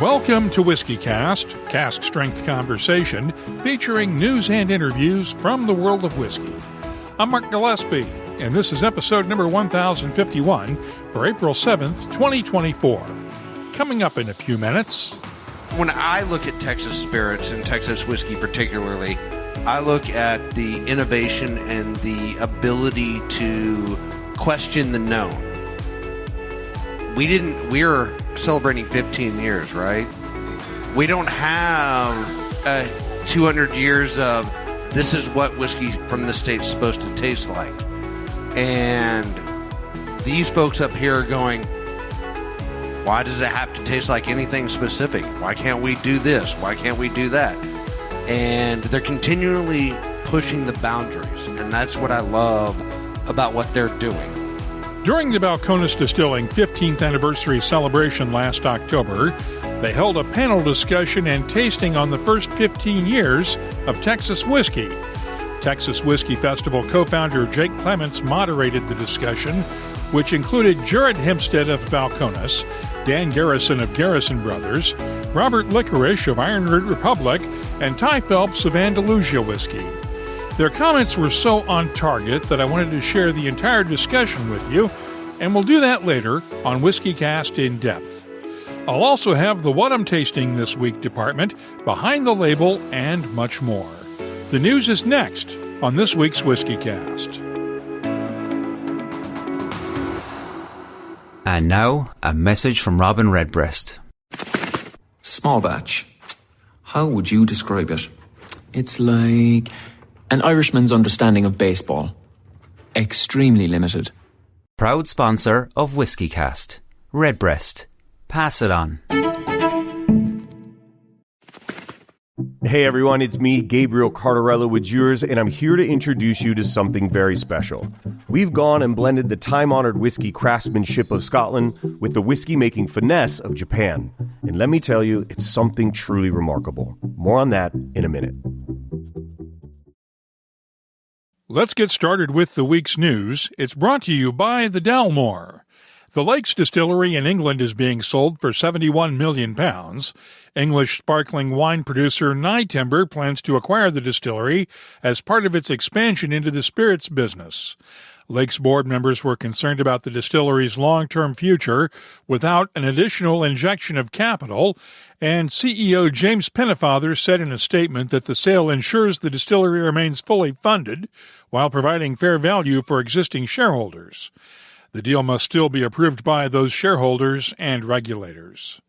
Welcome to WhiskyCast, cask strength conversation featuring news and interviews from the world of whiskey. I'm Mark Gillespie, and this is episode number 1051 for April 7th, 2024. Coming up in a few minutes. When I look at Texas spirits and Texas whiskey particularly, I look at the innovation and the ability to question the known. We're celebrating 15 years, right? We don't have 200 years of this is what whiskey from the state's supposed to taste like. And these folks up here are going, why does it have to taste like anything specific? Why can't we do this? Why can't we do that? And they're continually pushing the boundaries. And that's what I love about what they're doing. During the Balcones Distilling 15th anniversary celebration last October, they held a panel discussion and tasting on the first 15 years of Texas whiskey. Texas Whiskey Festival co-founder Jake Clements moderated the discussion, which included Jared Himstedt of Balcones, Dan Garrison of Garrison Brothers, Robert Likarish of Ironroot Republic, and Ty Phelps of Andalusia whiskey. Their comments were so on target that I wanted to share the entire discussion with you, and we'll do that later on WhiskyCast In-Depth. I'll also have the What I'm Tasting This Week department, behind the label, and much more. The news is next on this week's WhiskyCast. And now, a message from Robin Redbreast. Small batch. How would you describe it? It's like an Irishman's understanding of baseball. Extremely limited. Proud sponsor of WhiskyCast. Redbreast. Pass it on. Hey everyone, it's me, Gabriel Cardarello with Yours, and I'm here to introduce you to something very special. We've gone and blended the time-honored whiskey craftsmanship of Scotland with the whiskey-making finesse of Japan. And let me tell you, it's something truly remarkable. More on that in a minute. Let's get started with the week's news. It's brought to you by the Dalmore. The Lakes Distillery in England is being sold for £71 million. English sparkling wine producer Nye Timber plans to acquire the distillery as part of its expansion into the spirits business. Lakes board members were concerned about the distillery's long-term future without an additional injection of capital, and CEO James Pennefather said in a statement that the sale ensures the distillery remains fully funded while providing fair value for existing shareholders. The deal must still be approved by those shareholders and regulators.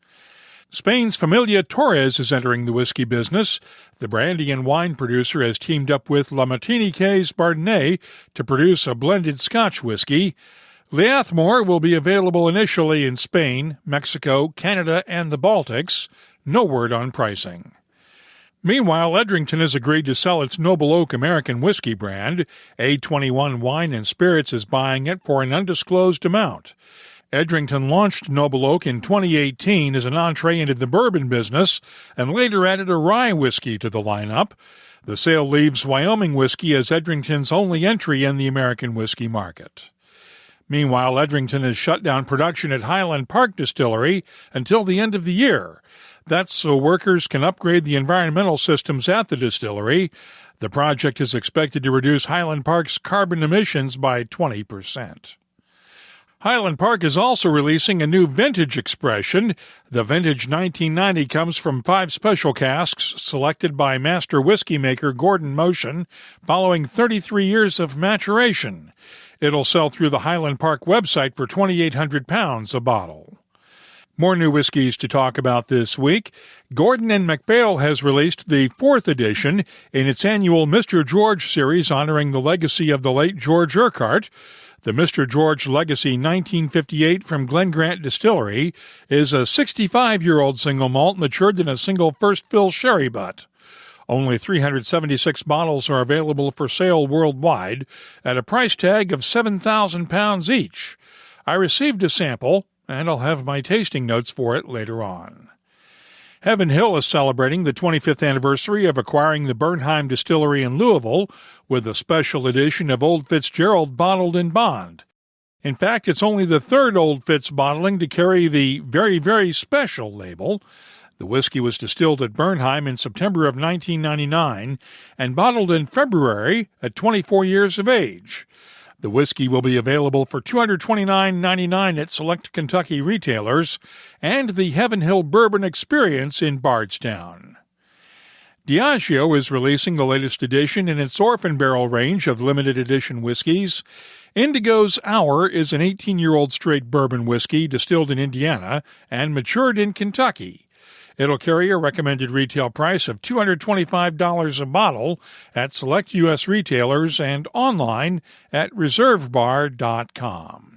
Spain's Familia Torres is entering the whiskey business. The brandy and wine producer has teamed up with La Martinique's Bardenay to produce a blended Scotch whiskey. Leathmore will be available initially in Spain, Mexico, Canada, and the Baltics. No word on pricing. Meanwhile, Edrington has agreed to sell its Noble Oak American whiskey brand. A21 Wine and Spirits is buying it for an undisclosed amount. Edrington launched Noble Oak in 2018 as an entree into the bourbon business and later added a rye whiskey to the lineup. The sale leaves Wyoming whiskey as Edrington's only entry in the American whiskey market. Meanwhile, Edrington has shut down production at Highland Park Distillery until the end of the year. That's so workers can upgrade the environmental systems at the distillery. The project is expected to reduce Highland Park's carbon emissions by 20%. Highland Park is also releasing a new vintage expression. The vintage 1990 comes from 5 special casks selected by master whiskey maker Gordon Motion following 33 years of maturation. It'll sell through the Highland Park website for £2,800 a bottle. More new whiskeys to talk about this week. Gordon & MacPhail has released the 4th edition in its annual Mr. George series honoring the legacy of the late George Urquhart. The Mr. George Legacy 1958 from Glen Grant Distillery is a 65-year-old single malt matured in a single first-fill sherry butt. Only 376 bottles are available for sale worldwide at a price tag of £7,000 each. I received a sample, and I'll have my tasting notes for it later on. Heaven Hill is celebrating the 25th anniversary of acquiring the Bernheim Distillery in Louisville with a special edition of Old Fitzgerald bottled in bond. In fact, it's only the third Old Fitz bottling to carry the very, very special label. The whiskey was distilled at Bernheim in September of 1999 and bottled in February at 24 years of age. The whiskey will be available for $229.99 at select Kentucky retailers and the Heaven Hill Bourbon Experience in Bardstown. Diageo is releasing the latest edition in its Orphan Barrel range of limited edition whiskeys. Indigo's Hour is an 18-year-old straight bourbon whiskey distilled in Indiana and matured in Kentucky. It'll carry a recommended retail price of $225 a bottle at select U.S. retailers and online at reservebar.com.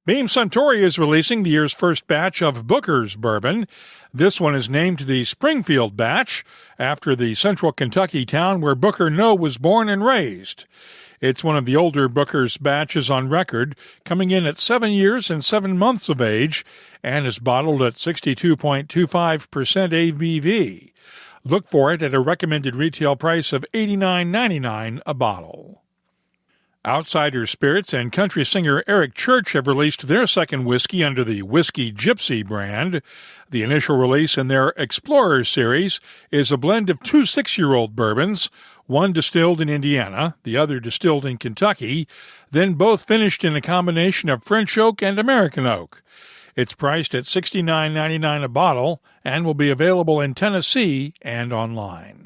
Beam Suntory is releasing the year's first batch of Booker's bourbon. This one is named the Springfield batch, after the central Kentucky town where Booker Noe was born and raised. It's one of the older Booker's batches on record, coming in at 7 years and 7 months of age, and is bottled at 62.25% ABV. Look for it at a recommended retail price of $89.99 a bottle. Outsider Spirits and country singer Eric Church have released their second whiskey under the Whiskey Gypsy brand. The initial release in their Explorer series is a blend of two 6-year-old bourbons, one distilled in Indiana, the other distilled in Kentucky, then both finished in a combination of French oak and American oak. It's priced at $69.99 a bottle and will be available in Tennessee and online.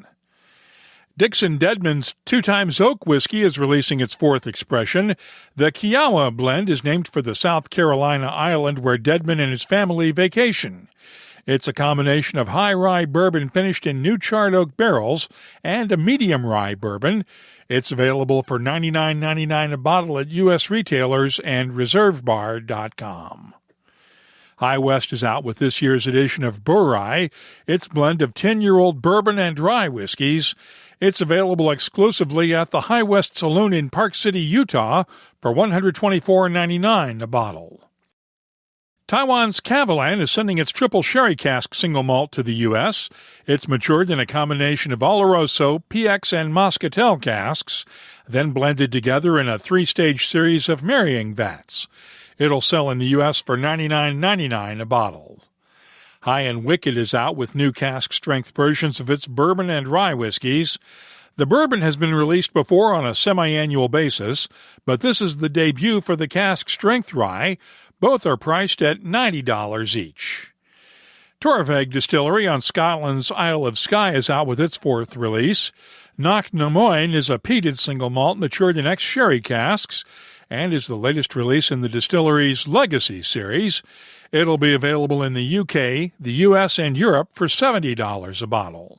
Dixon Deadman's 2x Oak whiskey is releasing its fourth expression. The Kiowa blend is named for the South Carolina island where Deadman and his family vacation. It's a combination of high rye bourbon finished in new charred oak barrels and a medium rye bourbon. It's available for $99.99 a bottle at U.S. retailers and reservebar.com. High West is out with this year's edition of Bourye, its blend of 10-year-old bourbon and rye whiskeys. It's available exclusively at the High West Saloon in Park City, Utah, for $124.99 a bottle. Taiwan's Kavalan is sending its triple sherry cask single malt to the U.S. It's matured in a combination of Oloroso, PX, and Moscatel casks, then blended together in a 3-stage series of marrying vats. It'll sell in the U.S. for $99.99 a bottle. High and Wicked is out with new cask-strength versions of its bourbon and rye whiskeys. The bourbon has been released before on a semi-annual basis, but this is the debut for the cask-strength rye. Both are priced at $90 each. Torveg Distillery on Scotland's Isle of Skye is out with its fourth release. Knock na Moine is a peated single malt matured in ex-sherry casks and is the latest release in the distillery's Legacy series. It'll be available in the UK, the US, and Europe for $70 a bottle.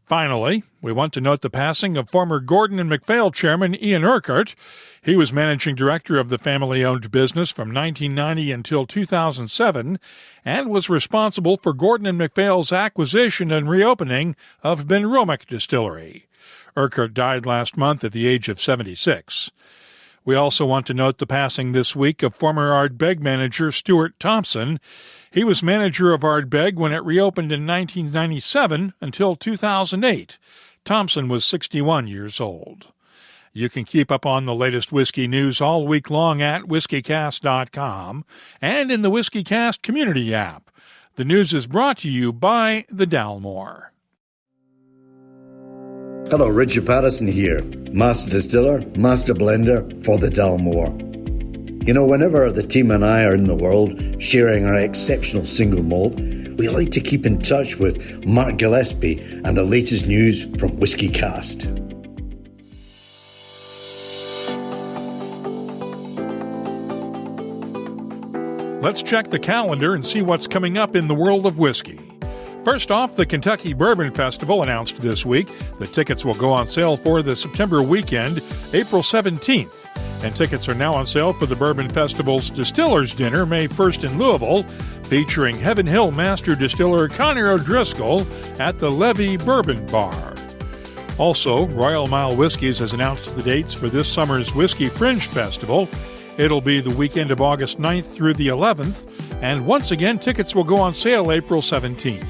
Finally, we want to note the passing of former Gordon and MacPhail chairman Ian Urquhart. He was managing director of the family-owned business from 1990 until 2007 and was responsible for Gordon and MacPhail's acquisition and reopening of Benromick Distillery. Urquhart died last month at the age of 76. We also want to note the passing this week of former Ardbeg manager Stuart Thompson. He was manager of Ardbeg when it reopened in 1997 until 2008. Thompson was 61 years old. You can keep up on the latest whiskey news all week long at WhiskyCast.com and in the WhiskyCast community app. The news is brought to you by the Dalmore. Hello, Richard Patterson here, Master Distiller, Master Blender for the Dalmore. You know, whenever the team and I are in the world sharing our exceptional single malt, we like to keep in touch with Mark Gillespie and the latest news from WhiskyCast. Let's check the calendar and see what's coming up in the world of whiskey. First off, the Kentucky Bourbon Festival announced this week that tickets will go on sale for the September weekend, April 17th. And tickets are now on sale for the Bourbon Festival's Distillers Dinner, May 1st in Louisville, featuring Heaven Hill Master Distiller Conor O'Driscoll at the Levy Bourbon Bar. Also, Royal Mile Whiskies has announced the dates for this summer's Whiskey Fringe Festival. It'll be the weekend of August 9th through the 11th, and once again, tickets will go on sale April 17th.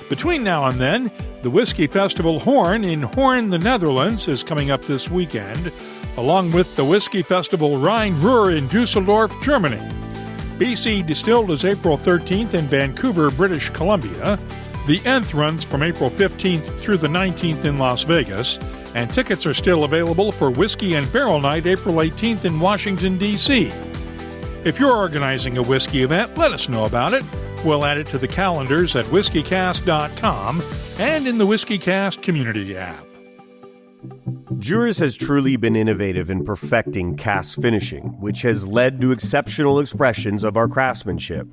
Between now and then, the Whiskey Festival Horn in Hoorn, the Netherlands, is coming up this weekend, along with the Whiskey Festival Rhein-Ruhr in Dusseldorf, Germany. BC Distilled is April 13th in Vancouver, British Columbia. The Nth runs from April 15th through the 19th in Las Vegas, and tickets are still available for Whiskey and Barrel Night April 18th in Washington, D.C. If you're organizing a whiskey event, let us know about it. We'll add it to the calendars at WhiskyCast.com and in the WhiskyCast community app. Jurors has truly been innovative in perfecting cask finishing, which has led to exceptional expressions of our craftsmanship.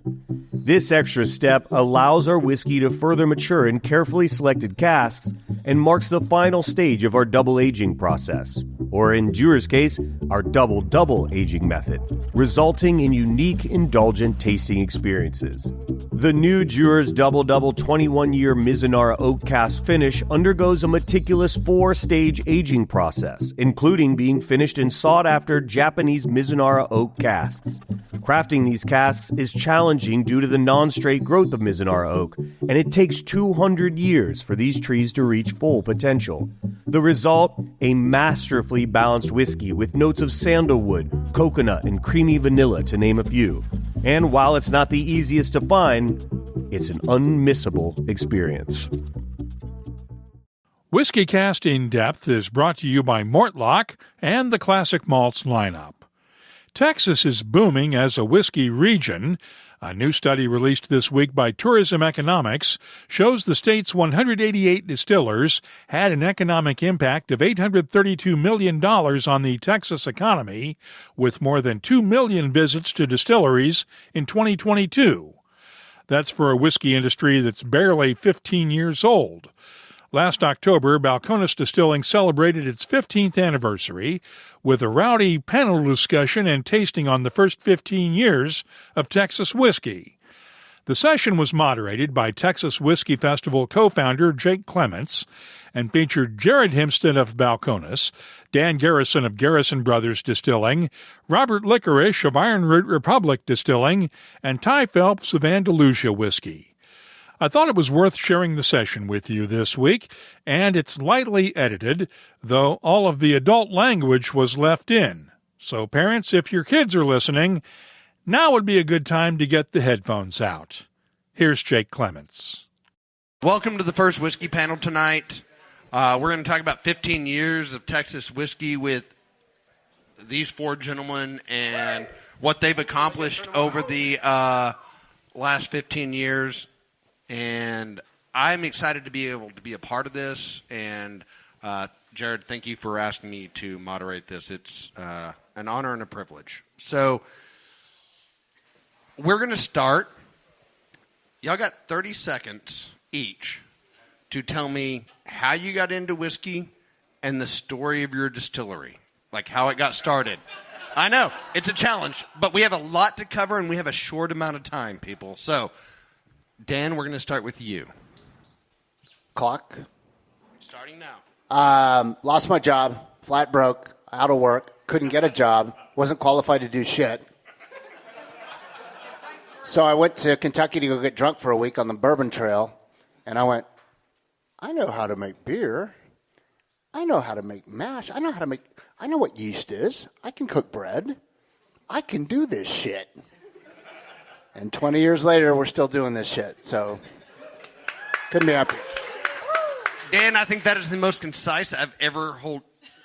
This extra step allows our whiskey to further mature in carefully selected casks and marks the final stage of our double aging process, or in Jurors' case, our double aging method, resulting in unique, indulgent tasting experiences. The new Jurors Double 21-year Mizunara oak cask finish undergoes a meticulous 4-stage aging process, including being finished in sought-after Japanese Mizunara oak casks. Crafting these casks is challenging due to the non-straight growth of Mizunara oak, and it takes 200 years for these trees to reach full potential. The result, a masterfully balanced whiskey with notes of sandalwood, coconut, and creamy vanilla, to name a few. And while it's not the easiest to find, it's an unmissable experience. WhiskyCast In-Depth is brought to you by Mortlock and the Classic Malts lineup. Texas is booming as a whiskey region. A new study released this week by Tourism Economics shows the state's 188 distillers had an economic impact of $832 million on the Texas economy, with more than 2 million visits to distilleries in 2022. That's for a whiskey industry that's barely 15 years old. Last October, Balcones Distilling celebrated its 15th anniversary with a rowdy panel discussion and tasting on the first 15 years of Texas whiskey. The session was moderated by Texas Whiskey Festival co-founder Jake Clements and featured Jared Himstedt of Balcones, Dan Garrison of Garrison Brothers Distilling, Robert Likarish of Ironroot Republic Distilling, and Ty Phelps of Andalusia Whiskey. I thought it was worth sharing the session with you this week, and it's lightly edited, though all of the adult language was left in. So parents, if your kids are listening, now would be a good time to get the headphones out. Here's Jake Clements. Welcome to the first whiskey panel tonight. We're going to talk about 15 years of Texas whiskey with these four gentlemen and what they've accomplished over the last 15 years. And I'm excited to be able to be a part of this. And Jared, thank you for asking me to moderate this. It's an honor and a privilege. So we're going to start. Y'all got 30 seconds each to tell me how you got into whiskey and the story of your distillery, like how it got started. I know, it's a challenge, but we have a lot to cover and we have a short amount of time, people. So, Dan, we're going to start with you. Clock. Starting now. Lost my job, flat broke, out of work, couldn't get a job, wasn't qualified to do shit. So I went to Kentucky to go get drunk for a week on the Bourbon Trail, and I went, I know how to make beer. I know how to make mash. I know what yeast is. I can cook bread. I can do this shit. And 20 years later, we're still doing this shit. So, couldn't be happier. Dan, I think that is the most concise I've ever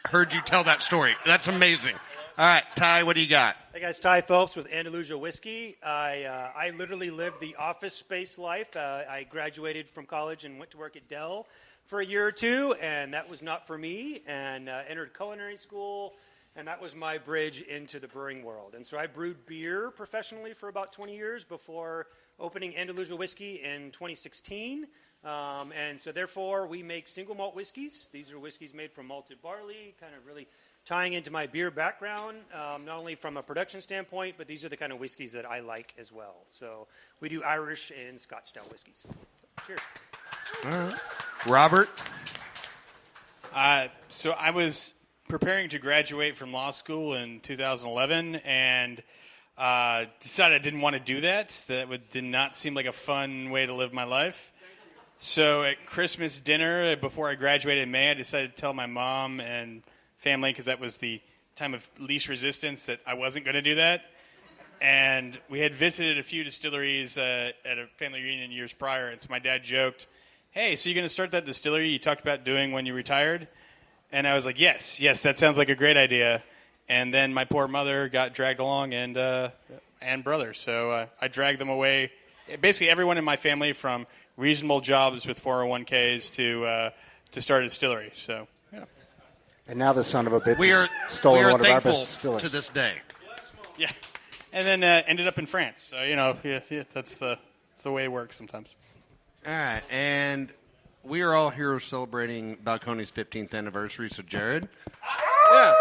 heard you tell that story. That's amazing. All right, Ty, what do you got? Hey guys, Ty Phelps with Andalusia Whiskey. I literally lived the office space life. I graduated from college and went to work at Dell for a year or two, and that was not for me, and entered culinary school, and that was my bridge into the brewing world. And so I brewed beer professionally for about 20 years before opening Andalusia Whiskey in 2016. And so therefore we make single malt whiskeys. These are whiskeys made from malted barley, kind of really tying into my beer background, not only from a production standpoint, but these are the kind of whiskeys that I like as well. So we do Irish and Scotch-style whiskeys. Cheers. All right. Robert? So I was preparing to graduate from law school in 2011 and decided I didn't want to do that. That did not seem like a fun way to live my life. So at Christmas dinner, before I graduated in May, I decided to tell my mom and family, because that was the time of least resistance, that I wasn't going to do that. And we had visited a few distilleries at a family reunion years prior, and so my dad joked, "Hey, so you're going to start that distillery you talked about doing when you retired?" And I was like, yes, that sounds like a great idea. And then my poor mother got dragged along, and brother. So I dragged them away. Basically, everyone in my family, from reasonable jobs with 401ks to start a distillery. So, yeah. And now the son of a bitch We are stole one of our thankful best distillers. to this day. Yeah. And then ended up in France. So, that's the way it works sometimes. All right, and we are all here celebrating Balcones' 15th anniversary. So, Jared? Yeah.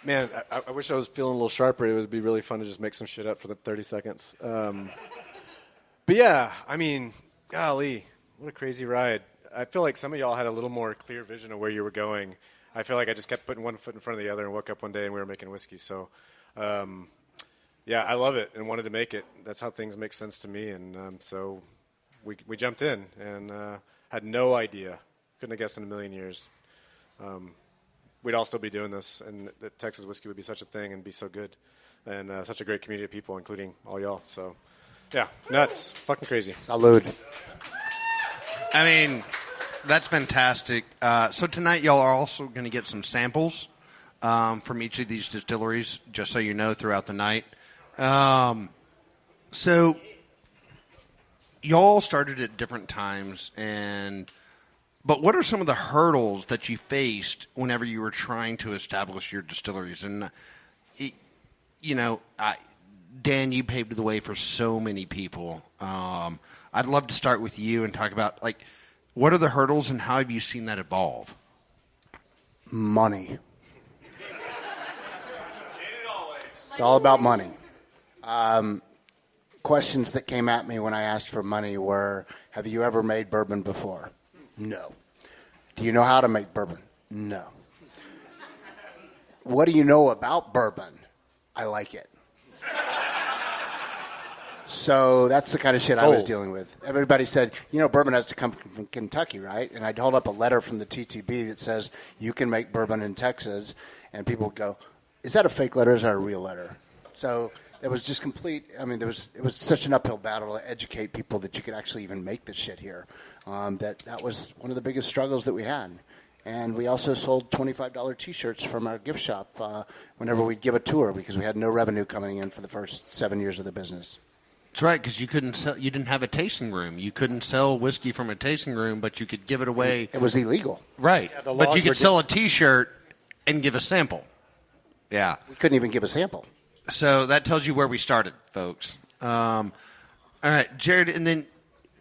Man, I wish I was feeling a little sharper. It would be really fun to just make some shit up for the 30 seconds. But yeah, I mean, golly, what a crazy ride. I feel like some of y'all had a little more clear vision of where you were going. I feel like I just kept putting one foot in front of the other and woke up one day and we were making whiskey. So, yeah, I love it and wanted to make it. That's how things make sense to me. And so we jumped in and had no idea. Couldn't have guessed in a million years. We'd all still be doing this, and that Texas whiskey would be such a thing and be so good, and such a great community of people, including all y'all. So, yeah, nuts, fucking crazy. Salud. I mean, that's fantastic. So tonight, y'all are also going to get some samples from each of these distilleries, just so you know, throughout the night. So y'all started at different times, but what are some of the hurdles that you faced whenever you were trying to establish your distilleries? And, Dan, you paved the way for so many people. I'd love to start with you and talk about, what are the hurdles and how have you seen that evolve? Money. It's all about money. Questions that came at me when I asked for money were, have you ever made bourbon before? No. Do you know how to make bourbon? No. What do you know about bourbon? I like it. So that's the kind of shit I was dealing with. Everybody said, bourbon has to come from Kentucky, right? And I'd hold up a letter from the TTB that says, you can make bourbon in Texas. And people would go, is that a fake letter or is that a real letter? So it was just complete. I mean, it was such an uphill battle to educate people that you could actually even make this shit here. That was one of the biggest struggles that we had. And we also sold $25 T-shirts from our gift shop whenever we'd give a tour because we had no revenue coming in for the first 7 years of the business. That's right, because you couldn't sell. You didn't have a tasting room. You couldn't sell whiskey from a tasting room, but you could give it away. It was illegal. Right, yeah, but you could sell a T-shirt and give a sample. Yeah, we couldn't even give a sample. So that tells you where we started, folks. All right, Jared, and then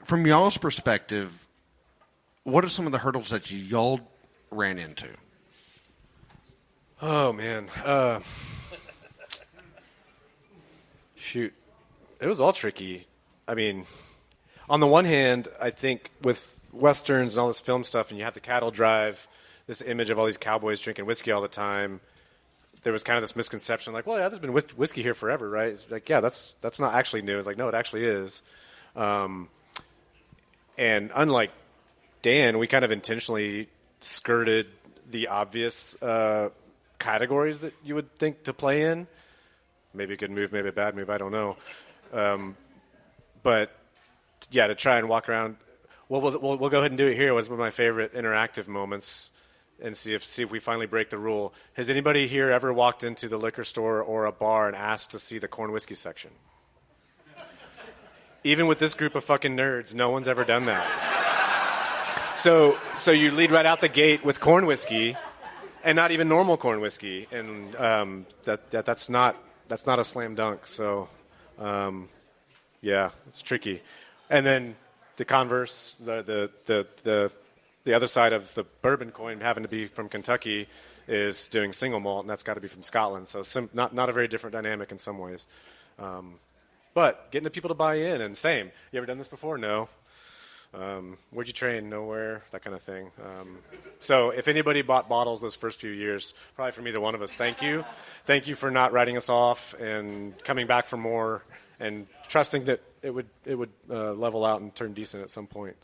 from y'all's perspective, what are some of the hurdles that y'all ran into? Oh, man. Shoot. It was all tricky. I mean, on the one hand, I think with Westerns and all this film stuff, and you have the cattle drive, this image of all these cowboys drinking whiskey all the time, there was kind of this misconception, like, well, yeah, there's been whiskey here forever, right? It's like, yeah, that's not actually new. It's like, no, it actually is. And unlike Dan, we kind of intentionally skirted the obvious categories that you would think to play in. Maybe a good move, maybe a bad move, I don't know. But, yeah, to try and walk around. Well, we'll go ahead and do it here. It was one of my favorite interactive moments and see if we finally break the rule. Has anybody here ever walked into the liquor store or a bar and asked to see the corn whiskey section? Even with this group of fucking nerds, no one's ever done that. So you lead right out the gate with corn whiskey, and not even normal corn whiskey, and that's not a slam dunk. So, yeah, it's tricky. And then the converse, the other side of the bourbon coin, having to be from Kentucky, is doing single malt, and that's got to be from Scotland. So not a very different dynamic in some ways. But getting the people to buy in, and same. You ever done this before? No. Where'd you train? Nowhere. That kind of thing. So if anybody bought bottles those first few years, probably from either one of us, thank you. Thank you for not writing us off and coming back for more and trusting that it would level out and turn decent at some point.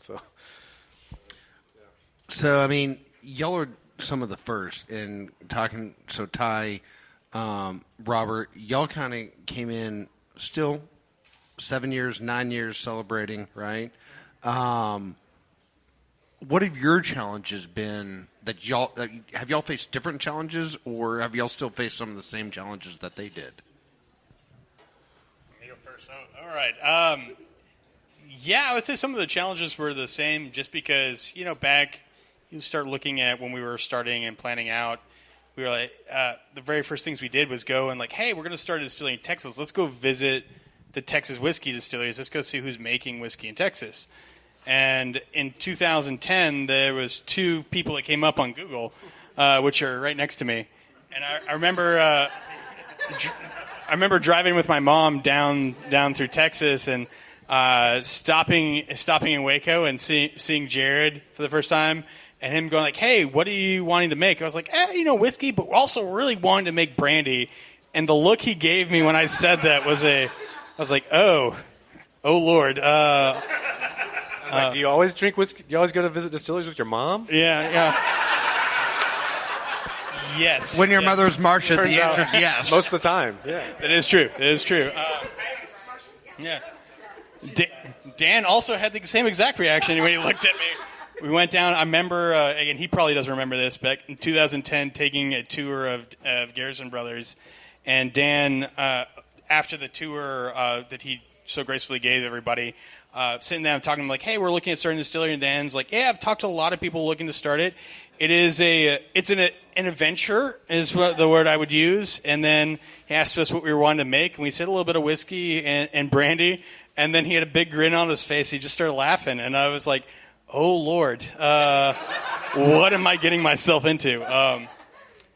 So, I mean, y'all are some of the first in talking. So, Ty, Robert, y'all kind of came in still 7 years, 9 years celebrating, right? What have your challenges been that have y'all faced different challenges, or have y'all still faced some of the same challenges that they did? Me go first. Oh, all right. I would say some of the challenges were the same just because, back you start looking at when we were starting and planning out, we were like, the very first things we did was go and hey, we're going to start a distillery in Texas. Let's go visit the Texas whiskey distilleries. Let's go see who's making whiskey in Texas. And in 2010, there was 2 people that came up on Google, which are right next to me. And I remember driving with my mom down through Texas and stopping in Waco and seeing Jared for the first time, and him going hey, what are you wanting to make? I was like, whiskey, but we're also really wanting to make brandy. And the look he gave me when I said that I was like, oh Lord. I was like, do you always drink whiskey? Do you always go to visit distilleries with your mom? Yeah. Yes. When your mother's Marcia, the answer is yes. Most of the time. Yeah. It is true. Yeah. Dan also had the same exact reaction when he looked at me. We went down. I remember, again, he probably doesn't remember this, back in 2010, taking a tour of Garrison Brothers. And Dan, after the tour that he so gracefully gave everybody, sitting down talking to him hey, we're looking at starting a distillery. And Dan's like, yeah, I've talked to a lot of people looking to start it. It's an adventure is what the word I would use. And then he asked us what we were wanting to make, and we said a little bit of whiskey and brandy. And then he had a big grin on his face. He just started laughing, and I was like, "Oh Lord, what am I getting myself into?"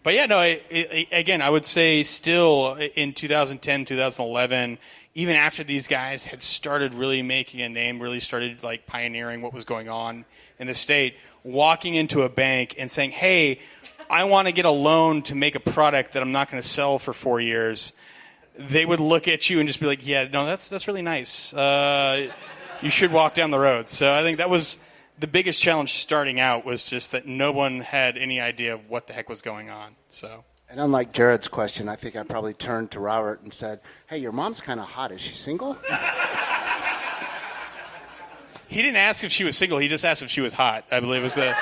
But yeah, no. Again, I would say still in 2010, 2011, even after these guys had started really making a name, really started pioneering what was going on in the state, walking into a bank and saying, "Hey, I want to get a loan to make a product that I'm not going to sell for 4 years." They would look at you and just be like, "Yeah, no, that's really nice. You should walk down the road." So I think that was the biggest challenge starting out, was just that no one had any idea of what the heck was going on. So. And unlike Jared's question, I think I probably turned to Robert and said, "Hey, your mom's kind of hot. Is she single?" He didn't ask if she was single. He just asked if she was hot, I believe was the...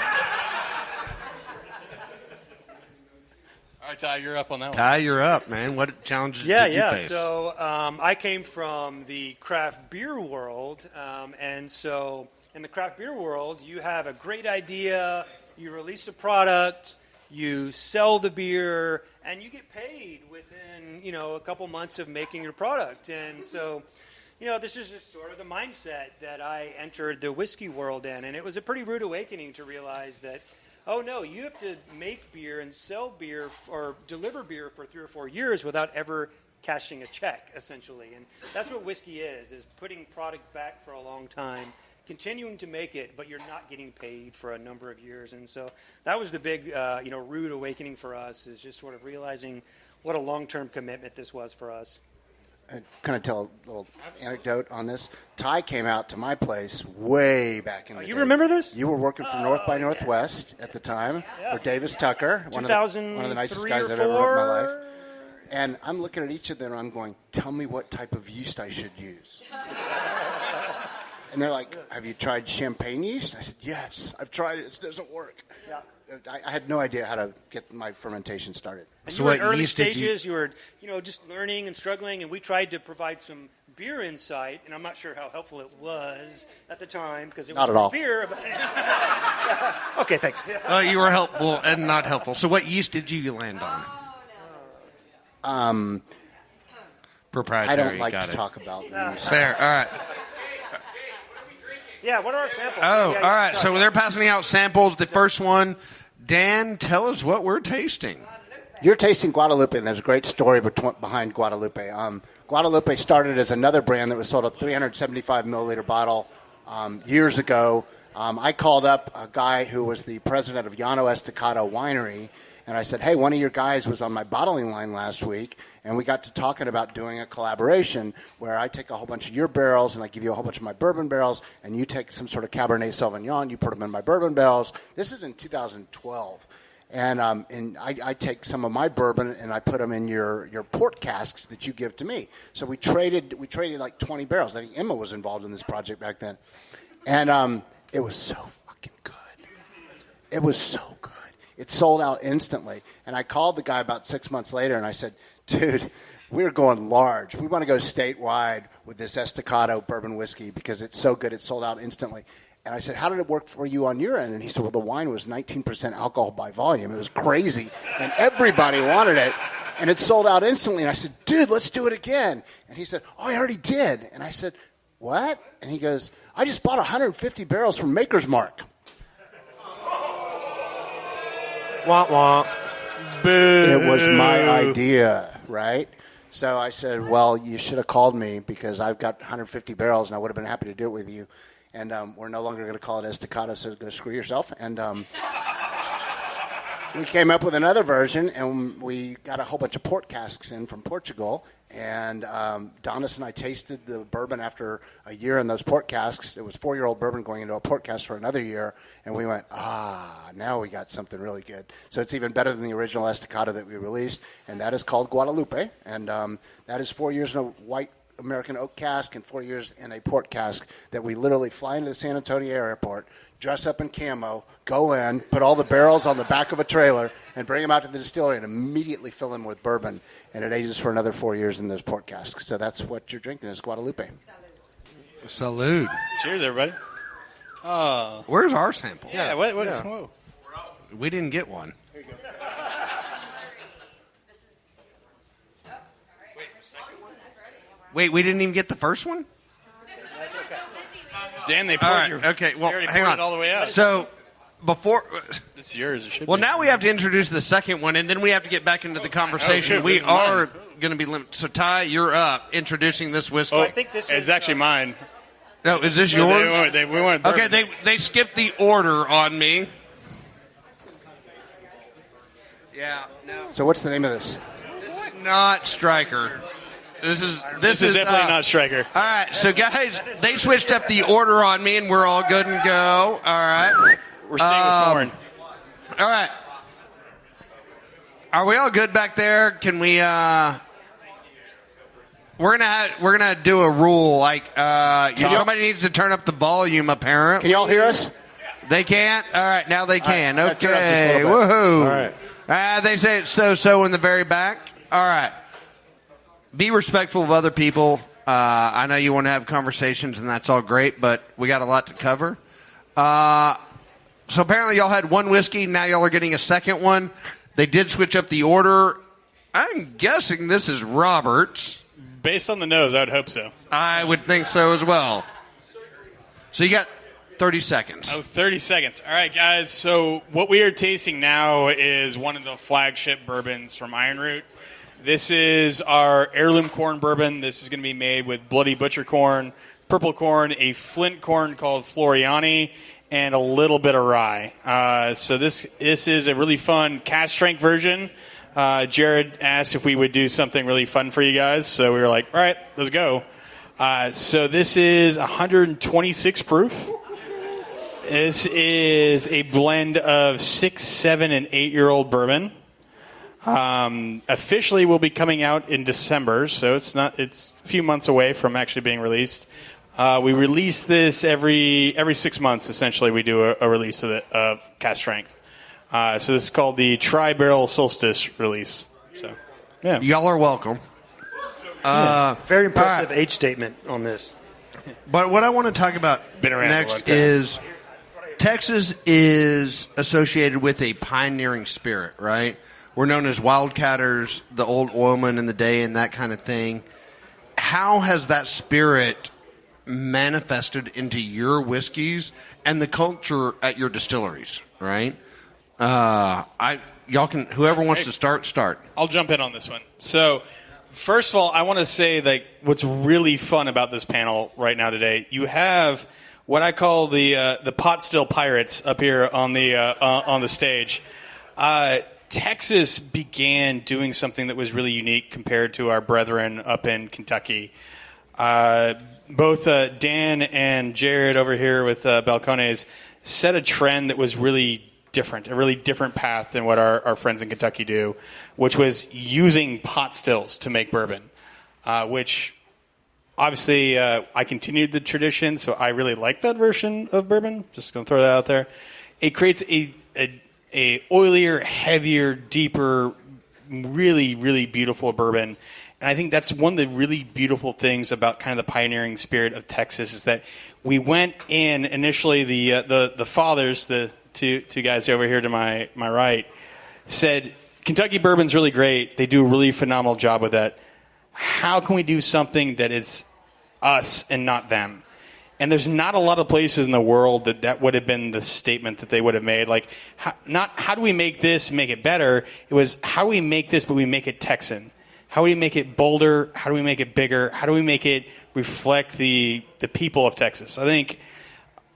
All right, Ty, you're up on that one. Ty, you're up, man. What challenges did you face? So I came from the craft beer world, and so in the craft beer world, you have a great idea, you release a product, you sell the beer, and you get paid within, a couple months of making your product. And so, this is just sort of the mindset that I entered the whiskey world in, and it was a pretty rude awakening to realize that, oh no, you have to make beer and sell beer or deliver beer for 3 or 4 years without ever cashing a check, essentially. And that's what whiskey is putting product back for a long time, continuing to make it, but you're not getting paid for a number of years. And so that was the big, rude awakening for us, is just sort of realizing what a long-term commitment this was for us. I kind of tell a little anecdote on this. Ty came out to my place way back in the day. You remember this? You were working for North by Northwest at the time for Davis Tucker, one of the nicest guys I've ever met in my life. And I'm looking at each of them and I'm going, "Tell me what type of yeast I should use." And they're like, "Have you tried champagne yeast?" I said, "Yes, I've tried it. It doesn't work." Yeah. I had no idea how to get my fermentation started. And so you were in early stages. You were, just learning and struggling, and we tried to provide some beer insight, and I'm not sure how helpful it was at the time because it was not beer. But okay, thanks. You were helpful and not helpful. So what yeast did you land on? Proprietary. I don't like to talk about yeast. Fair. All right. Yeah, what are our samples? Oh, all right. So they're passing out samples. The first one, Dan, tell us what we're tasting. You're tasting Guadalupe, and there's a great story behind Guadalupe. Guadalupe started as another brand that was sold a 375 milliliter bottle years ago. I called up a guy who was the president of Llano Estacado Winery, and I said, "Hey, one of your guys was on my bottling line last week, and we got to talking about doing a collaboration where I take a whole bunch of your barrels and I give you a whole bunch of my bourbon barrels, and you take some sort of Cabernet Sauvignon, you put them in my bourbon barrels." This is in 2012. And I take some of my bourbon and I put them in your port casks that you give to me. So we traded like 20 barrels. I think Emma was involved in this project back then. And it was so fucking good. It was so good. It sold out instantly. And I called the guy about 6 months later and I said, dude, we're going large. We want to go statewide with this Estacado bourbon whiskey because it's so good. It sold out instantly. And I said, how did it work for you on your end? And he said, well, the wine was 19% alcohol by volume. It was crazy. And everybody wanted it. And it sold out instantly. And I said, dude, let's do it again. And he said, oh, I already did. And I said, what? And he goes, I just bought 150 barrels from Maker's Mark. Wah, wah. Boo. It was my idea, right? So I said, well, you should have called me because I've got 150 barrels and I would have been happy to do it with you. And we're no longer going to call it Estacado, so go screw yourself. And we came up with another version, and we got a whole bunch of port casks in from Portugal. And Donis and I tasted the bourbon after a year in those port casks. It was 4-year-old bourbon going into a port cask for another year. And we went, now we got something really good. So it's even better than the original Estacado that we released. And that is called Guadalupe. And that is 4 years in a white American oak cask and 4 years in a port cask that we literally fly into the San Antonio airport, dress up in camo, go in, put all the barrels on the back of a trailer, and bring them out to the distillery and immediately fill them with bourbon. And it ages for another 4 years in those port casks. So that's what you're drinking is Guadalupe. Salute. Cheers, everybody. Where's our sample? Yeah, whoa. We didn't get one. Here you go. Wait, we didn't even get the first one? Dan, they poured your... Okay, well, hang on. It all the way out. So, before... This is yours. It should well, be. now we have to introduce the second one, and then we have to get back into the conversation. We are going to be limited. So, Ty, you're up introducing this whiskey. I think this is... It's actually mine. No, is this yours? We wanted okay, they skipped the order on me. Yeah. No. So what's the name of this? This is not Striker. This is definitely not Striker. All right, so guys, they switched up the order on me, and we're all good and go. All right, we're staying with corn. All right, are we all good back there? Can we? We're gonna do a rule like somebody needs to turn up the volume. Apparently, can y'all hear us? They can't. All right, now they can. Right, okay, woohoo! All right, they say it's so in the very back. All right. Be respectful of other people. I know you want to have conversations, and that's all great, but we got a lot to cover. So apparently y'all had one whiskey. Now y'all are getting a second one. They did switch up the order. I'm guessing this is Robert's. Based on the nose, I would hope so. I would think so as well. So you got 30 seconds. 30 seconds. All right, guys. So what we are tasting now is one of the flagship bourbons from Ironroot. This is our heirloom corn bourbon. This is going to be made with bloody butcher corn, purple corn, a flint corn called Floriani, and a little bit of rye. So this is a really fun cast strength version. Jared asked if we would do something really fun for you guys, so we were like, all right, let's go. So this is 126 proof. This is a blend of 6, 7, and 8-year-old bourbon. Officially will be coming out in December, so it's a few months away from actually being released. We release this every 6 months. Essentially, we do a release of cast strength. So this is called the Tri-Barrel Solstice release. So, yeah, y'all are welcome. Very impressive age statement on this. But what I want to talk about next is Texas is associated with a pioneering spirit, right? We're known as wildcatters, the old oilmen in the day, and that kind of thing. How has that spirit manifested into your whiskeys and the culture at your distilleries? Right? Y'all can. Whoever wants to start. I'll jump in on this one. So, first of all, I want to say what's really fun about this panel right now today. You have what I call the pot still pirates up here on the stage. Texas began doing something that was really unique compared to our brethren up in Kentucky. Both Dan and Jared over here with Balcones set a trend that was really different, a really different path than what our friends in Kentucky do, which was using pot stills to make bourbon, which obviously I continued the tradition, so I really like that version of bourbon. Just going to throw that out there. It creates a oilier, heavier, deeper, really, really beautiful bourbon. And I think that's one of the really beautiful things about kind of the pioneering spirit of Texas is that we went in initially, the fathers, the two guys over here to my right, said, Kentucky bourbon's really great. They do a really phenomenal job with that. How can we do something that is us and not them? And there's not a lot of places in the world that would have been the statement that they would have made. Like, how do we make this, make it better? It was, how do we make this, but we make it Texan? How do we make it bolder? How do we make it bigger? How do we make it reflect the people of Texas? I think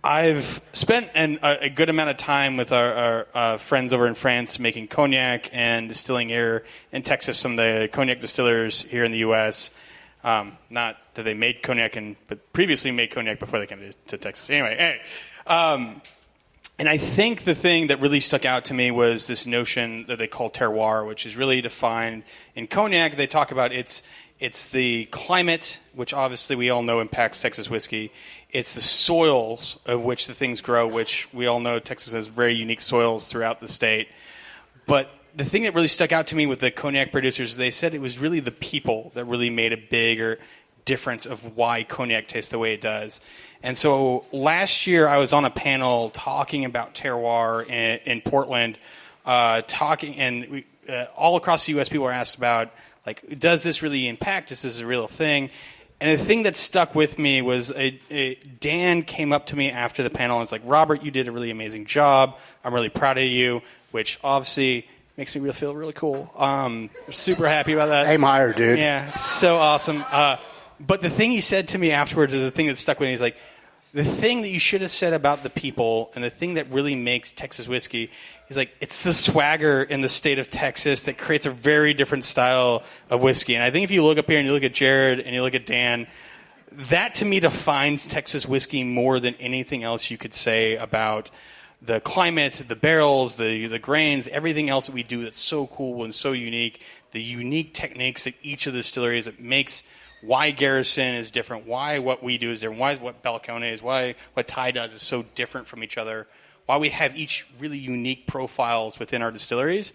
I've spent a good amount of time with our friends over in France making cognac and distilling here in Texas, some of the cognac distillers here in the U.S., not that they made cognac, but previously made cognac before they came to Texas. Anyway, and I think the thing that really stuck out to me was this notion that they call terroir, which is really defined in cognac. They talk about it's the climate, which obviously we all know impacts Texas whiskey. It's the soils of which the things grow, which we all know Texas has very unique soils throughout the state. But the thing that really stuck out to me with the cognac producers, they said it was really the people that really made a bigger difference of why cognac tastes the way it does. And so last year I was on a panel talking about terroir in Portland, and all across the U.S. people were asked about, like, does this really impact? Is this a real thing? And the thing that stuck with me was Dan came up to me after the panel and was like, Robert, you did a really amazing job. I'm really proud of you, which obviously makes me feel really cool. Super happy about that. Aim higher, dude. Yeah, it's so awesome. But the thing he said to me afterwards is the thing that stuck with me. He's like, the thing that you should have said about the people and the thing that really makes Texas whiskey, he's like, it's the swagger in the state of Texas that creates a very different style of whiskey. And I think if you look up here and you look at Jared and you look at Dan, that to me defines Texas whiskey more than anything else you could say about the climate, the barrels, the grains, everything else that we do that's so cool and so unique, the unique techniques that each of the distilleries that makes why Garrison is different, why what we do is different, why what Balcones, why what Ty does is so different from each other, why we have each really unique profiles within our distilleries.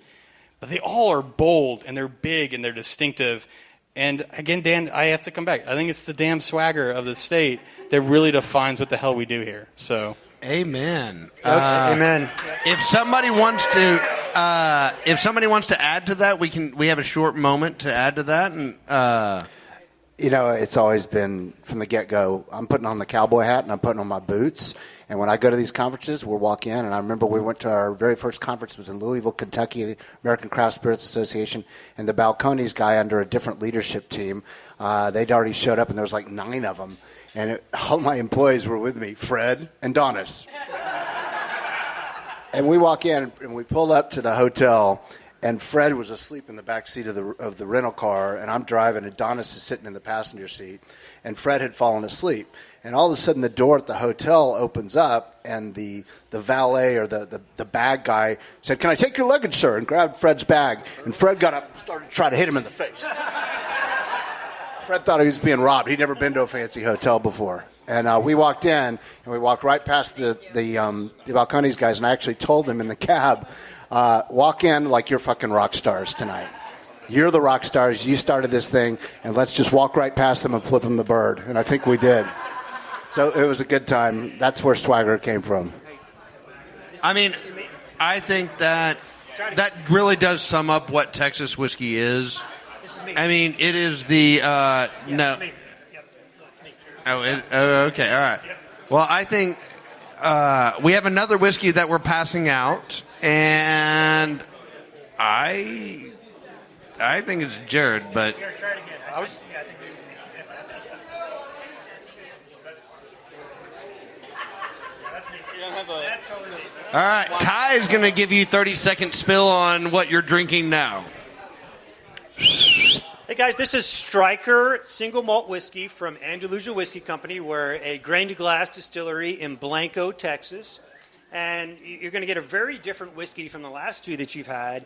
But they all are bold, and they're big, and they're distinctive. And again, Dan, I have to come back. I think it's the damn swagger of the state that really defines what the hell we do here. So, amen. Amen. If somebody wants to add to that, we have a short moment to add to that. And it's always been from the get-go, I'm putting on the cowboy hat and I'm putting on my boots. And when I go to these conferences, we'll walk in. And I remember we went to our very first conference was in Louisville, Kentucky, the American Craft Spirits Association. And the Balcones guy under a different leadership team, they'd already showed up, and there was like 9 of them. And all my employees were with me, Fred and Donis. And we walk in, and we pull up to the hotel, and Fred was asleep in the back seat of the rental car, and I'm driving, and Donis is sitting in the passenger seat, and Fred had fallen asleep. And all of a sudden, the door at the hotel opens up, and the valet or the bag guy said, "Can I take your luggage, sir?" and grabbed Fred's bag. And Fred got up and started trying to hit him in the face. Fred thought he was being robbed. He'd never been to a fancy hotel before. And we walked in, and we walked right past the Balcones guys, and I actually told them in the cab, walk in like you're fucking rock stars tonight. You're the rock stars. You started this thing, and let's just walk right past them and flip them the bird. And I think we did. So it was a good time. That's where swagger came from. I mean, I think that really does sum up what Texas whiskey is. I mean, it is the no. Okay, all right. Well, I think we have another whiskey that we're passing out, and I think it's Jared, but. All right, Ty is going to give you 30-second spill on what you're drinking now. Hey guys, this is Stryker single malt whiskey from Andalusia Whiskey Company. We're a grain to glass distillery in Blanco, Texas. And you're going to get a very different whiskey from the last two that you've had.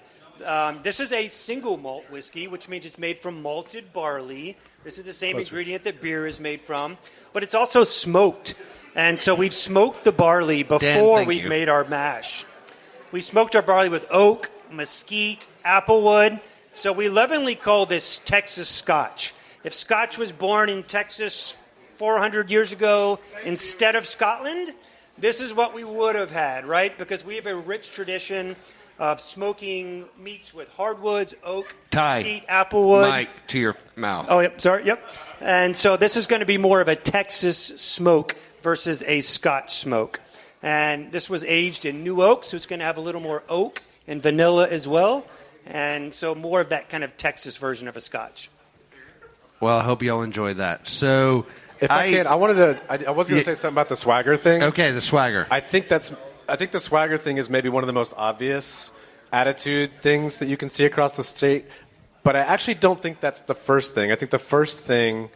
This is a single malt whiskey, which means it's made from malted barley. This is the same ingredient that beer is made from, but it's also smoked. And so we've smoked the barley before we've made our mash. We smoked our barley with oak, mesquite, applewood. So we lovingly call this Texas Scotch. If Scotch was born in Texas 400 years ago instead of Scotland, this is what we would have had, right? Because we have a rich tradition of smoking meats with hardwoods, oak, mesquite, applewood. Mike, to your mouth. Oh, yep, sorry, yep. And so this is going to be more of a Texas smoke versus a Scotch smoke. And this was aged in new oak, so it's going to have a little more oak and vanilla as well. And so more of that kind of Texas version of a Scotch. Well, I hope y'all enjoy that. So, if I can, I was going to say something about the swagger thing. Okay, the swagger. I think the swagger thing is maybe one of the most obvious attitude things that you can see across the state. But I actually don't think that's the first thing. I think the first thing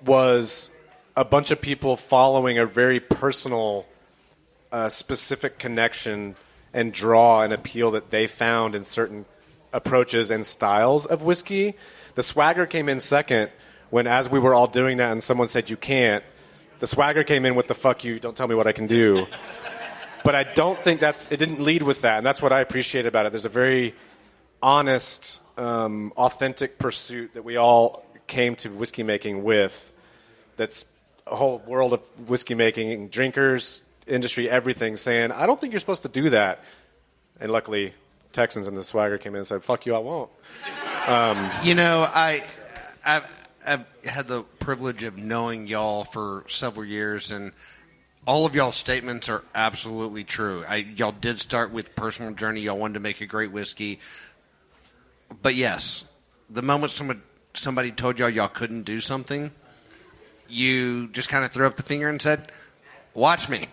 was a bunch of people following a very personal, specific connection and draw and appeal that they found in certain approaches and styles of whiskey. The swagger came in second when, as we were all doing that and someone said you can't, the swagger came in with the fuck you, don't tell me what I can do. But I don't think it didn't lead with that, and that's what I appreciate about it. There's a very honest, authentic pursuit that we all came to whiskey making with. That's a whole world of whiskey making, drinkers, industry, everything, saying, I don't think you're supposed to do that. And luckily, Texans and the swagger came in and said, fuck you, I won't. I've had the privilege of knowing y'all for several years, and all of y'all's statements are absolutely true. Y'all did start with personal journey. Y'all wanted to make a great whiskey. But yes, the moment somebody told y'all couldn't do something, you just kind of threw up the finger and said, watch me,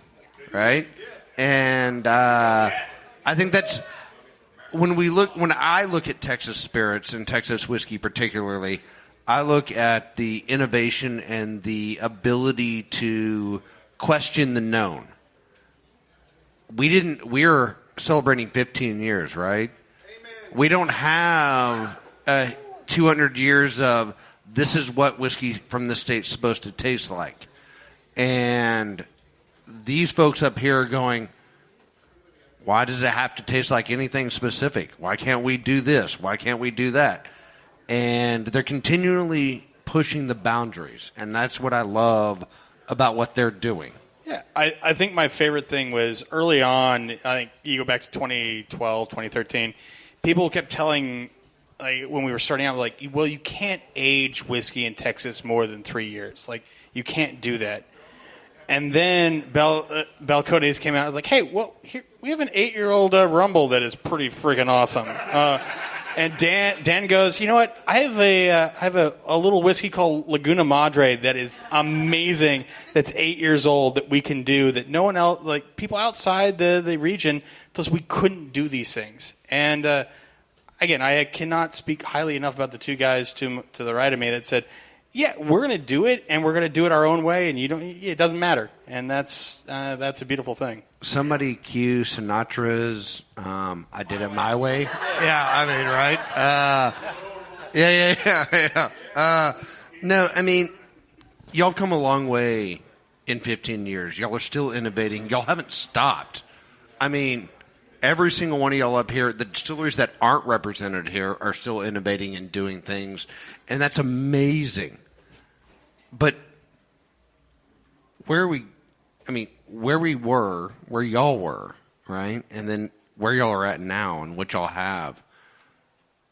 right? And I think that's when I look at Texas spirits and Texas whiskey particularly, I look at the innovation and the ability to question the known. We're celebrating 15 years, right? Amen. We don't have 200 years of this is what whiskey from the state's supposed to taste like. And these folks up here are going, why does it have to taste like anything specific? Why can't we do this? Why can't we do that? And they're continually pushing the boundaries, and that's what I love about what they're doing. Yeah, I think my favorite thing was early on, I think you go back to 2012, 2013, people kept telling, like, when we were starting out, like, well, you can't age whiskey in Texas more than 3 years. Like, you can't do that. And then Balcones came out and was like, hey, well, here, we have an 8-year-old Rumble that is pretty freaking awesome. And Dan goes, you know what? I have a little whiskey called Laguna Madre that is amazing. That's 8 years old that we can do that no one else, like people outside the region, told us we couldn't do these things. And again, I cannot speak highly enough about the two guys to the right of me that said, yeah, we're going to do it, and we're going to do it our own way, and it doesn't matter. And that's a beautiful thing. Somebody cue Sinatra's I Did It My Way. Yeah, I mean, right? Yeah. No, I mean, y'all have come a long way in 15 years. Y'all are still innovating. Y'all haven't stopped. I mean, every single one of y'all up here, the distilleries that aren't represented here are still innovating and doing things, and that's amazing. But where we were, where y'all were, right? And then where y'all are at now and what y'all have,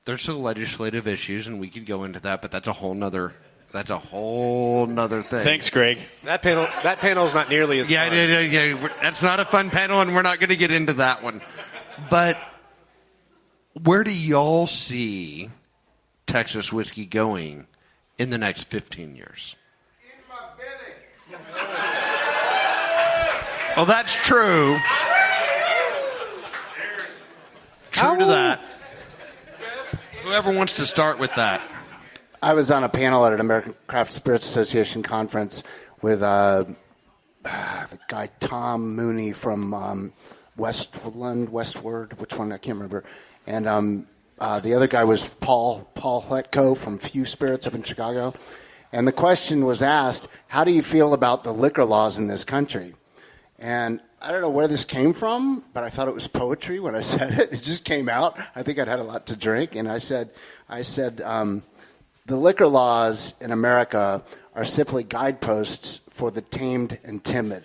there's still legislative issues, and we could go into that, but that's a whole nother thing. Thanks, Greg. That panel's not nearly as fun. Yeah, that's not a fun panel, and we're not going to get into that one. But where do y'all see Texas whiskey going in the next 15 years? Well, that's true. True to that. Whoever wants to start with that. I was on a panel at an American Craft Spirits Association conference with the guy Tom Mooney from Westward, which one I can't remember, and the other guy was Paul Hletko from Few Spirits up in Chicago, and the question was asked, "How do you feel about the liquor laws in this country?" And I don't know where this came from, but I thought it was poetry when I said it. It just came out. I think I'd had a lot to drink, and I said, the liquor laws in America are simply guideposts for the tamed and timid.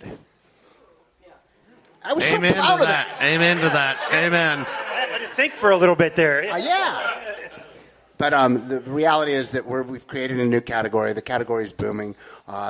I was Amen so proud to of that. that. Amen to that. Amen. I had to think for a little bit there. Yeah. But the reality is that we've created a new category. The category is booming.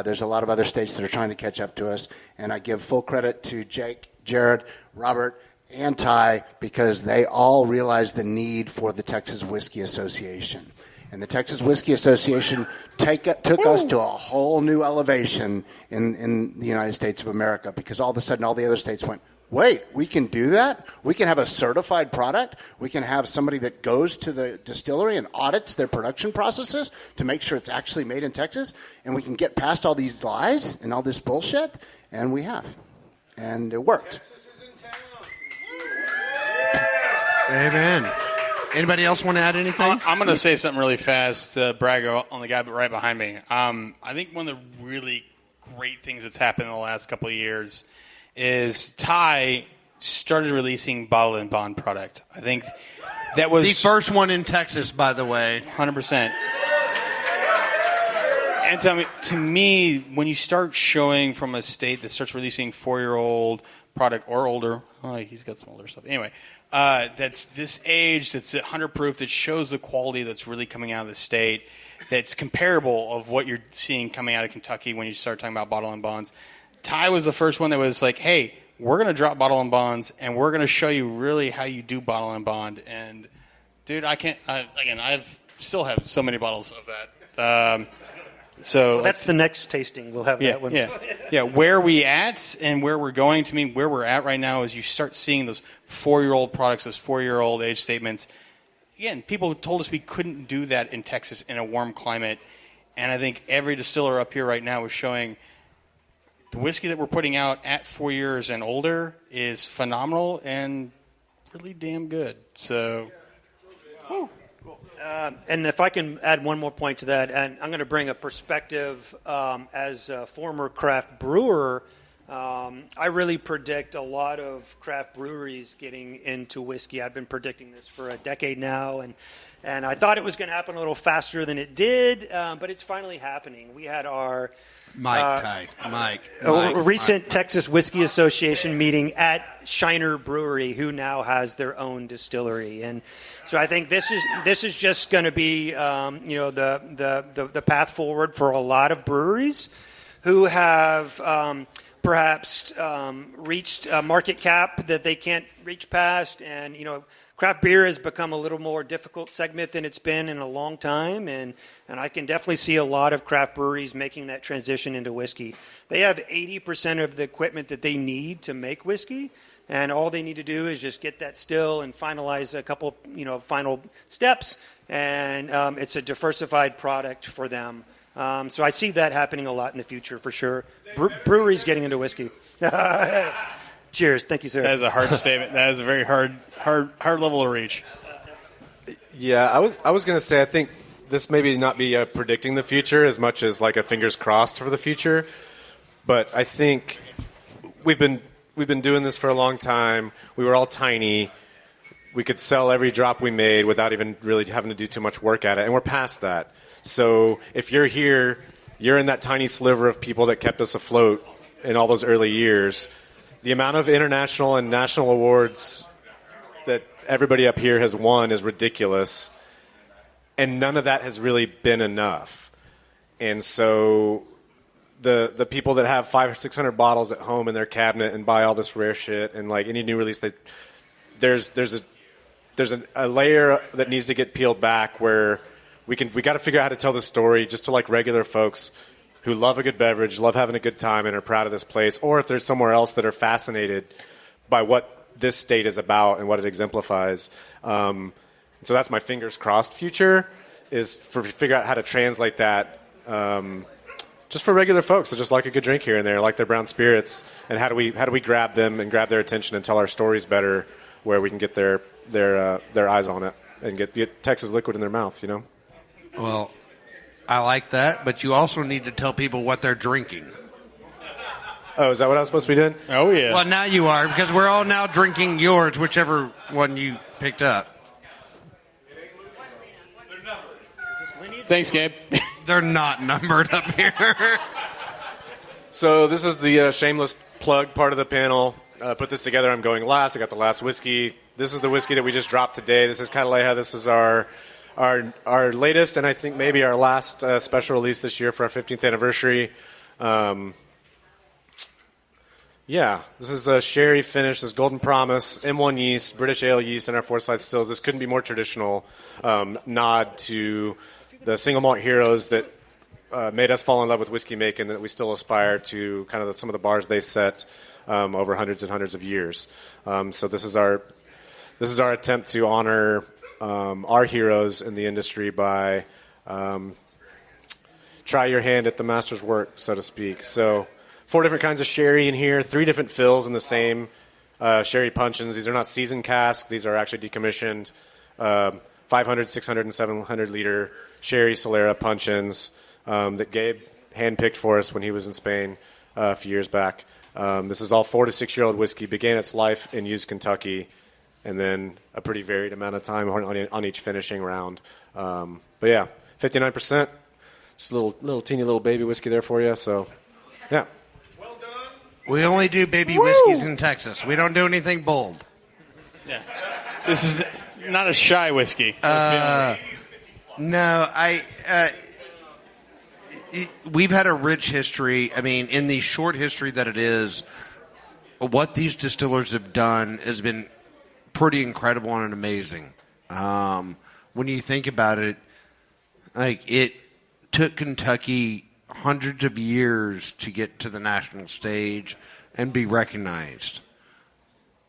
There's a lot of other states that are trying to catch up to us. And I give full credit to Jake, Jared, Robert, and Ty because they all realized the need for the Texas Whiskey Association. And the Texas Whiskey Association took us to a whole new elevation in the United States of America because all of a sudden all the other states went, wait, we can do that? We can have a certified product? We can have somebody that goes to the distillery and audits their production processes to make sure it's actually made in Texas? And we can get past all these lies and all this bullshit? And we have. And it worked. Amen. Anybody else want to add anything? I'm going to say something really fast to brag on the guy right behind me. I think one of the really great things that's happened in the last couple of years is Ty started releasing bottle and bond product. I think that was the first one in Texas, by the way. 100%. And to me, when you start showing from a state that starts releasing 4-year-old product or older, he's got some older stuff. Anyway, that's this age, that's 100 proof, that shows the quality that's really coming out of the state, that's comparable of what you're seeing coming out of Kentucky when you start talking about bottle and bonds. Ty was the first one that was like, hey, we're going to drop bottle and bonds, and we're going to show you really how you do bottle and bond. And, dude, I still have so many bottles of that. So that's the next tasting. We'll have that one. Yeah. Where we at and where we're going, to me, where we're at right now is you start seeing those 4-year-old products, those 4-year-old age statements. Again, people told us we couldn't do that in Texas in a warm climate. And I think every distiller up here right now is showing the whiskey that we're putting out at 4 years and older is phenomenal and really damn good. So, and if I can add one more point to that, and I'm going to bring a perspective as a former craft brewer. I really predict a lot of craft breweries getting into whiskey. I've been predicting this for a decade now, and I thought it was going to happen a little faster than it did, but it's finally happening. We had our recent Texas Whiskey Association meeting at Shiner Brewery, who now has their own distillery, and so I think this is just going to be the path forward for a lot of breweries who have perhaps reached a market cap that they can't reach past, and craft beer has become a little more difficult segment than it's been in a long time, and I can definitely see a lot of craft breweries making that transition into whiskey. They have 80% of the equipment that they need to make whiskey, and all they need to do is just get that still and finalize a couple, final steps, and it's a diversified product for them. So I see that happening a lot in the future for sure. Breweries getting into whiskey. Cheers. Thank you, sir. That is a hard statement. That is a very hard level to reach. Yeah, I was going to say, I think this maybe not be predicting the future as much as like a fingers crossed for the future. But I think we've been doing this for a long time. We were all tiny. We could sell every drop we made without even really having to do too much work at it. And we're past that. So if you're here, you're in that tiny sliver of people that kept us afloat in all those early years. The amount of international and national awards that everybody up here has won is ridiculous. And none of that has really been enough. And so the people that have 500 or 600 bottles at home in their cabinet and buy all this rare shit and like any new release, there's a layer that needs to get peeled back where we got to figure out how to tell the story just to like regular folks who love a good beverage, love having a good time, and are proud of this place, or if there's somewhere else that are fascinated by what this state is about and what it exemplifies. So that's my fingers crossed future, is for figure out how to translate that just for regular folks that just like a good drink here and there, like their brown spirits, and how do we grab them and grab their attention and tell our stories better, where we can get their eyes on it and get Texas liquid in their mouth, you know? Well, I like that, but you also need to tell people what they're drinking. Oh, is that what I was supposed to be doing? Oh, yeah. Well, now you are, because we're all now drinking yours, whichever one you picked up. Thanks, Gabe. They're not numbered up here. So this is the shameless plug part of the panel. Put this together. I'm going last. I got the last whiskey. This is the whiskey that we just dropped today. This is Cataleja. This is our latest, and I think maybe our last special release this year for our 15th anniversary. Yeah, this is a sherry finish. This is Golden Promise, M1 yeast, British ale yeast in our Forsyth stills. This couldn't be more traditional nod to the single malt heroes that made us fall in love with whiskey making, that we still aspire to kind of some of the bars they set over hundreds and hundreds of years. So this is our attempt to honor our heroes in the industry by try your hand at the master's work, so to speak. So 4 different kinds of sherry in here, 3 different fills in the same sherry puncheons. These are not seasoned cask. These are actually decommissioned 500, 600, and 700 liter sherry Solera puncheons that Gabe handpicked for us when he was in Spain a few years back. This is all 4 to 6 year old whiskey. Began its life in Used, Kentucky, and then a pretty varied amount of time on each finishing round. But yeah, 59%. Just a little teeny little baby whiskey there for you. So, yeah. We only do baby whiskeys in Texas. We don't do anything bold. Yeah. This is not a shy whiskey. Let's be honest. No, we've had a rich history. I mean, in the short history that it is, what these distillers have done has been pretty incredible and amazing. When you think about it, like, it took Kentucky hundreds of years to get to the national stage and be recognized.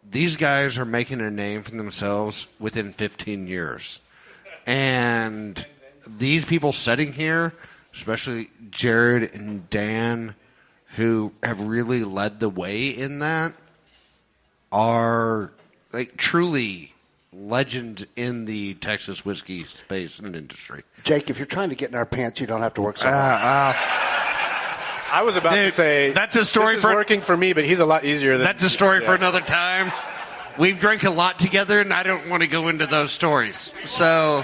These guys are making a name for themselves within 15 years. And these people sitting here, especially Jared and Dan, who have really led the way in that, are like truly legends in the Texas whiskey space and industry. Jake, if you're trying to get in our pants, you don't have to work so hard. I was about to say, that's a story this is working for me, but he's a lot easier than... That's a story for another time. We've drank a lot together, and I don't want to go into those stories. So,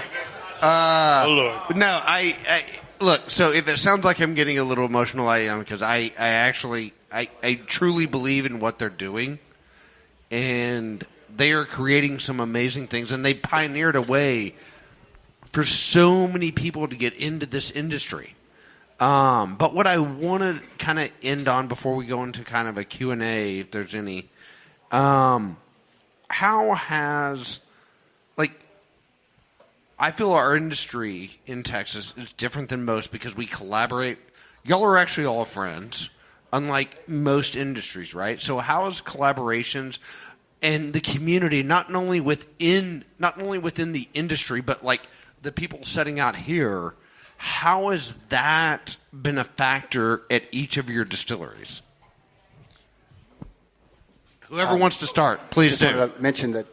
no, I look, so if it sounds like I'm getting a little emotional, I am, because I truly believe in what they're doing, and they are creating some amazing things, and they pioneered a way for so many people to get into this industry. But what I want to kind of end on before we go into kind of a Q&A, if there's any, how has, like, I feel our industry in Texas is different than most because we collaborate. Y'all are actually all friends, unlike most industries, right? So how is collaborations and the community, not only within the industry, but like the people setting out here, how has that been a factor at each of your distilleries? Whoever wants to start, please do. I wanted to mention that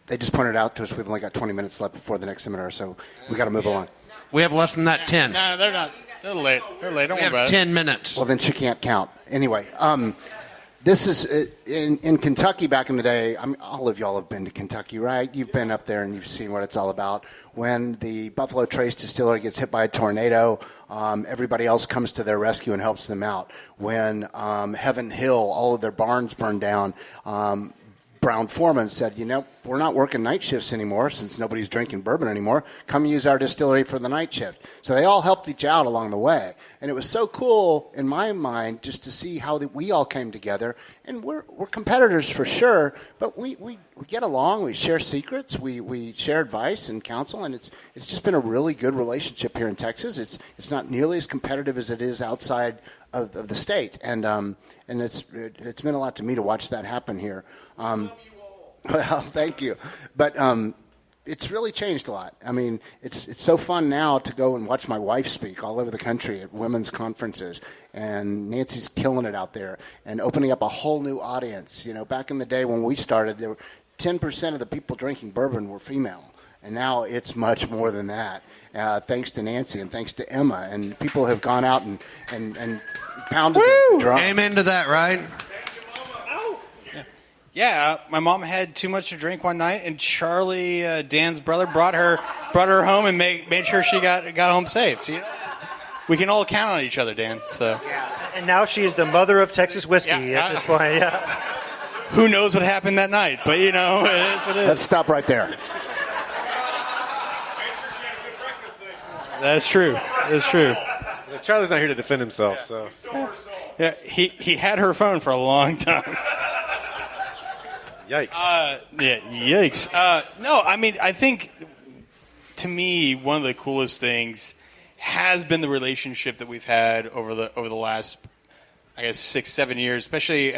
they just pointed out to us we've only got 20 minutes left before the next seminar, so we got to move along. We have less than that, 10. No, they're not. They're late. Don't worry about it. We have 10 minutes. Well, then she can't count. Anyway, this is in Kentucky back in the day. I mean, all of y'all have been to Kentucky, right? You've been up there and you've seen what it's all about. When the Buffalo Trace Distillery gets hit by a tornado, everybody else comes to their rescue and helps them out. When Heaven Hill, all of their barns burned down, Brown Foreman said, we're not working night shifts anymore since nobody's drinking bourbon anymore. Come use our distillery for the night shift. So they all helped each out along the way. And it was so cool in my mind just to see how we all came together. And we're competitors for sure, but we get along. We share secrets. We share advice and counsel. And it's just been a really good relationship here in Texas. It's not nearly as competitive as it is outside of the state. And it's meant a lot to me to watch that happen here. Well, thank you. But it's really changed a lot. I mean, it's so fun now to go and watch my wife speak all over the country at women's conferences, and Nancy's killing it out there and opening up a whole new audience. You know, back in the day when we started, there were 10% of the people drinking bourbon were female, and now it's much more than that. Thanks to Nancy and thanks to Emma, and people have gone out and pounded the drum. Amen to that, right? Yeah, my mom had too much to drink one night, and Charlie, Dan's brother, brought her home and made sure she got home safe. So, we can all count on each other, Dan. So, and now she is the mother of Texas whiskey at this point. Yeah. Who knows what happened that night? But it is what it is. Let's stop right there. That's true. That's true. Charlie's not here to defend himself, so. Yeah, he had her phone for a long time. Yikes. Yikes. No, I mean, I think, to me, one of the coolest things has been the relationship that we've had over the last, I guess, 6-7 years, especially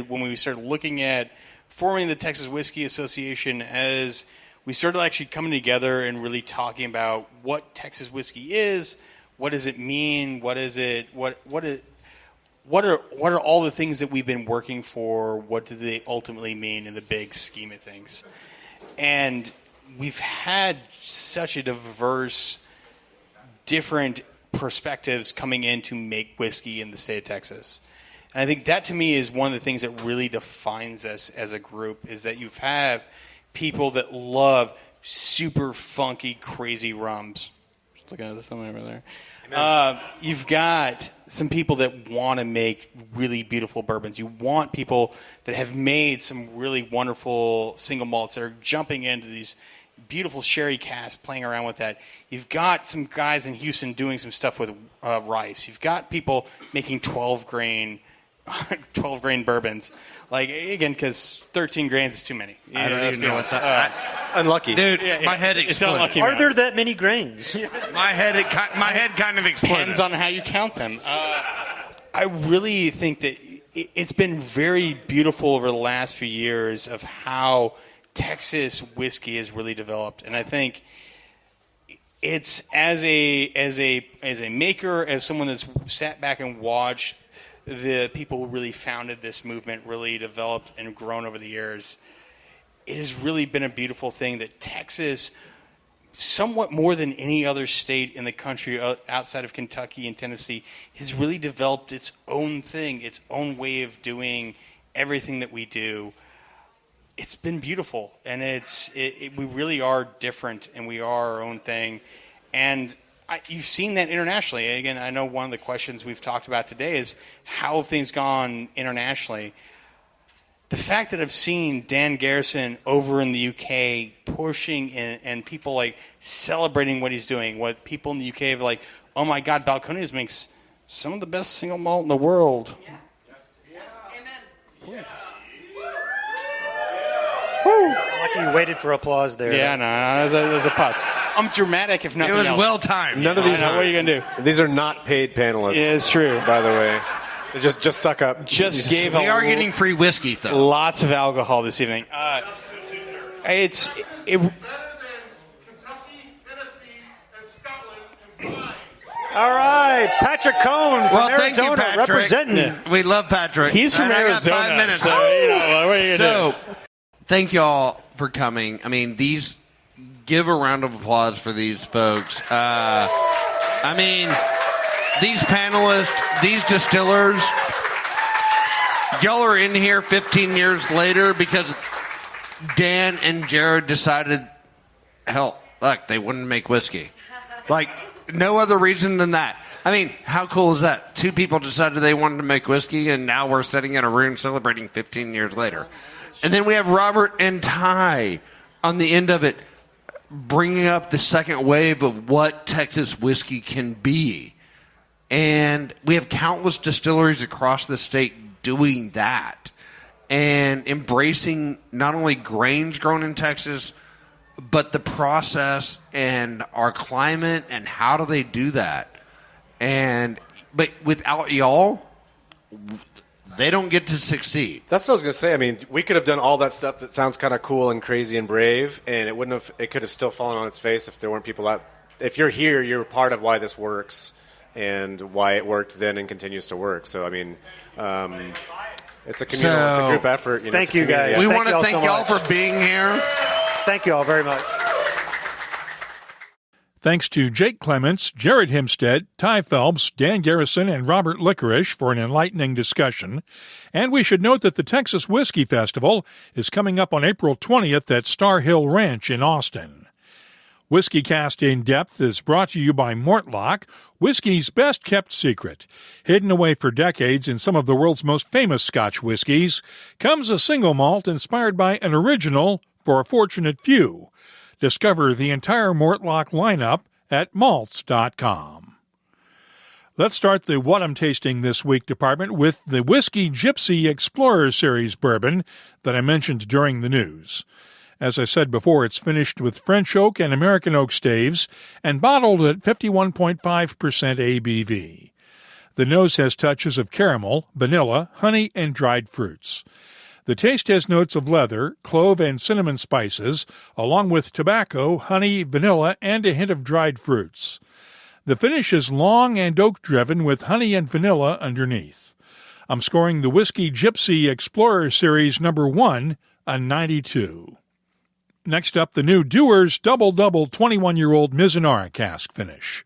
when we started looking at forming the Texas Whiskey Association, as we started actually coming together and really talking about what Texas whiskey is, what does it mean, what are all the things that we've been working for, what do they ultimately mean in the big scheme of things. And we've had such a diverse, different perspectives coming in to make whiskey in the state of Texas. And I think that, to me, is one of the things that really defines us as a group, is that you have people that love super funky, crazy rums. Just looking at this one over there. You've got some people that want to make really beautiful bourbons. You want people that have made some really wonderful single malts that are jumping into these beautiful sherry casks, playing around with that. You've got some guys in Houston doing some stuff with rice. You've got people making 12 grain bourbons. Like, again, because 13 grains is too many. I don't even know what's that. It's unlucky. Dude, my head exploded. Unlucky, are there that many grains? My head kind of exploded. Depends on how you count them. I really think that it's been very beautiful over the last few years of how Texas whiskey has really developed. And I think it's as a maker, as someone that's sat back and watched the people who really founded this movement really developed and grown over the years, it has really been a beautiful thing that Texas, somewhat more than any other state in the country outside of Kentucky and Tennessee, has really developed its own thing, its own way of doing everything that we do. It's been beautiful, and we really are different, and we are our own thing. And you've seen that internationally. Again, I know one of the questions we've talked about today is how have things gone internationally. The fact that I've seen Dan Garrison over in the UK pushing and people like celebrating what he's doing, what people in the UK have like, oh my God, Balcones makes some of the best single malt in the world. Yeah. Amen. Yeah. Woo. Lucky you waited for applause there. Yeah, no, there's a pause. I'm dramatic, if nothing else. It was well timed. None of these. What are you gonna do? These are not paid panelists. Yeah, it's true. By the way, they just suck up. We are getting free whiskey though. Lots of alcohol this evening. It's All right, Patrick Cohn from Arizona, thank you, Patrick. representing. Yeah. We love Patrick. He's from Arizona. I got 5 minutes. So, what are you gonna do? Thank you all for coming. I mean, give a round of applause for these folks. These panelists, these distillers, y'all are in here 15 years later because Dan and Jared decided, they wouldn't make whiskey. Like, no other reason than that. I mean, how cool is that? 2 people decided they wanted to make whiskey, and now we're sitting in a room celebrating 15 years later. And then we have Robert and Ty on the end of it, bringing up the second wave of what Texas whiskey can be. And we have countless distilleries across the state doing that and embracing not only grains grown in Texas, but the process and our climate and how do they do that. But without y'all, They don't get to succeed. That's what I was going to say. I mean, we could have done all that stuff that sounds kind of cool and crazy and brave, and it could have still fallen on its face if there weren't people out. If you're here, you're part of why this works and why it worked then and continues to work. So, I mean, it's a communal, it's a group effort. Thank you, guys. We want to thank y'all for being here. Thank you all very much. Thanks to Jake Clements, Jared Himstedt, Ty Phelps, Dan Garrison, and Robert Likarish for an enlightening discussion. And we should note that the Texas Whiskey Festival is coming up on April 20th at Star Hill Ranch in Austin. WhiskyCast In-Depth is brought to you by Mortlock, whiskey's best-kept secret. Hidden away for decades in some of the world's most famous Scotch whiskies, comes a single malt inspired by an original for a fortunate few. Discover the entire Mortlock lineup at malts.com. Let's start the What I'm Tasting This Week department with the Whiskey Gypsy Explorer Series bourbon that I mentioned during the news. As I said before, it's finished with French oak and American oak staves and bottled at 51.5% ABV. The nose has touches of caramel, vanilla, honey, and dried fruits. The taste has notes of leather, clove, and cinnamon spices, along with tobacco, honey, vanilla, and a hint of dried fruits. The finish is long and oak-driven with honey and vanilla underneath. I'm scoring the Whiskey Gypsy Explorer Series No. 1 a 92. Next up, the new Dewar's Double 21-year-old Mizunara cask finish.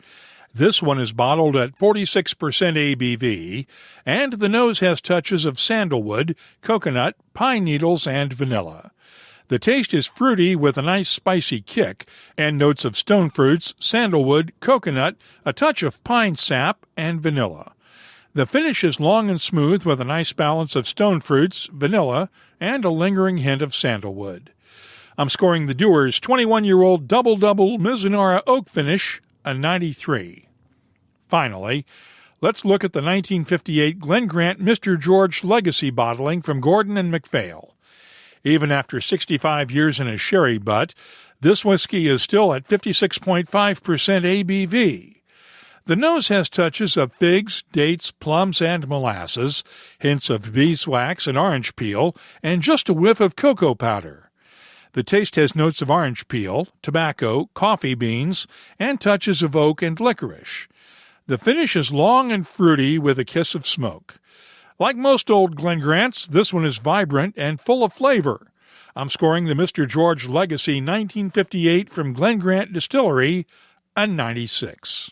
This one is bottled at 46% ABV, and the nose has touches of sandalwood, coconut, pine needles, and vanilla. The taste is fruity with a nice spicy kick, and notes of stone fruits, sandalwood, coconut, a touch of pine sap, and vanilla. The finish is long and smooth with a nice balance of stone fruits, vanilla, and a lingering hint of sandalwood. I'm scoring the Dewar's 21-year-old Double Mizunara oak finish a 93. Finally, let's look at the 1958 Glen Grant Mr. George Legacy bottling from Gordon and MacPhail. Even after 65 years in a sherry butt, this whiskey is still at 56.5% ABV. The nose has touches of figs, dates, plums, and molasses, hints of beeswax and orange peel, and just a whiff of cocoa powder. The taste has notes of orange peel, tobacco, coffee beans, and touches of oak and licorice. The finish is long and fruity with a kiss of smoke. Like most old Glen Grants, this one is vibrant and full of flavor. I'm scoring the Mr. George Legacy 1958 from Glen Grant Distillery a 96.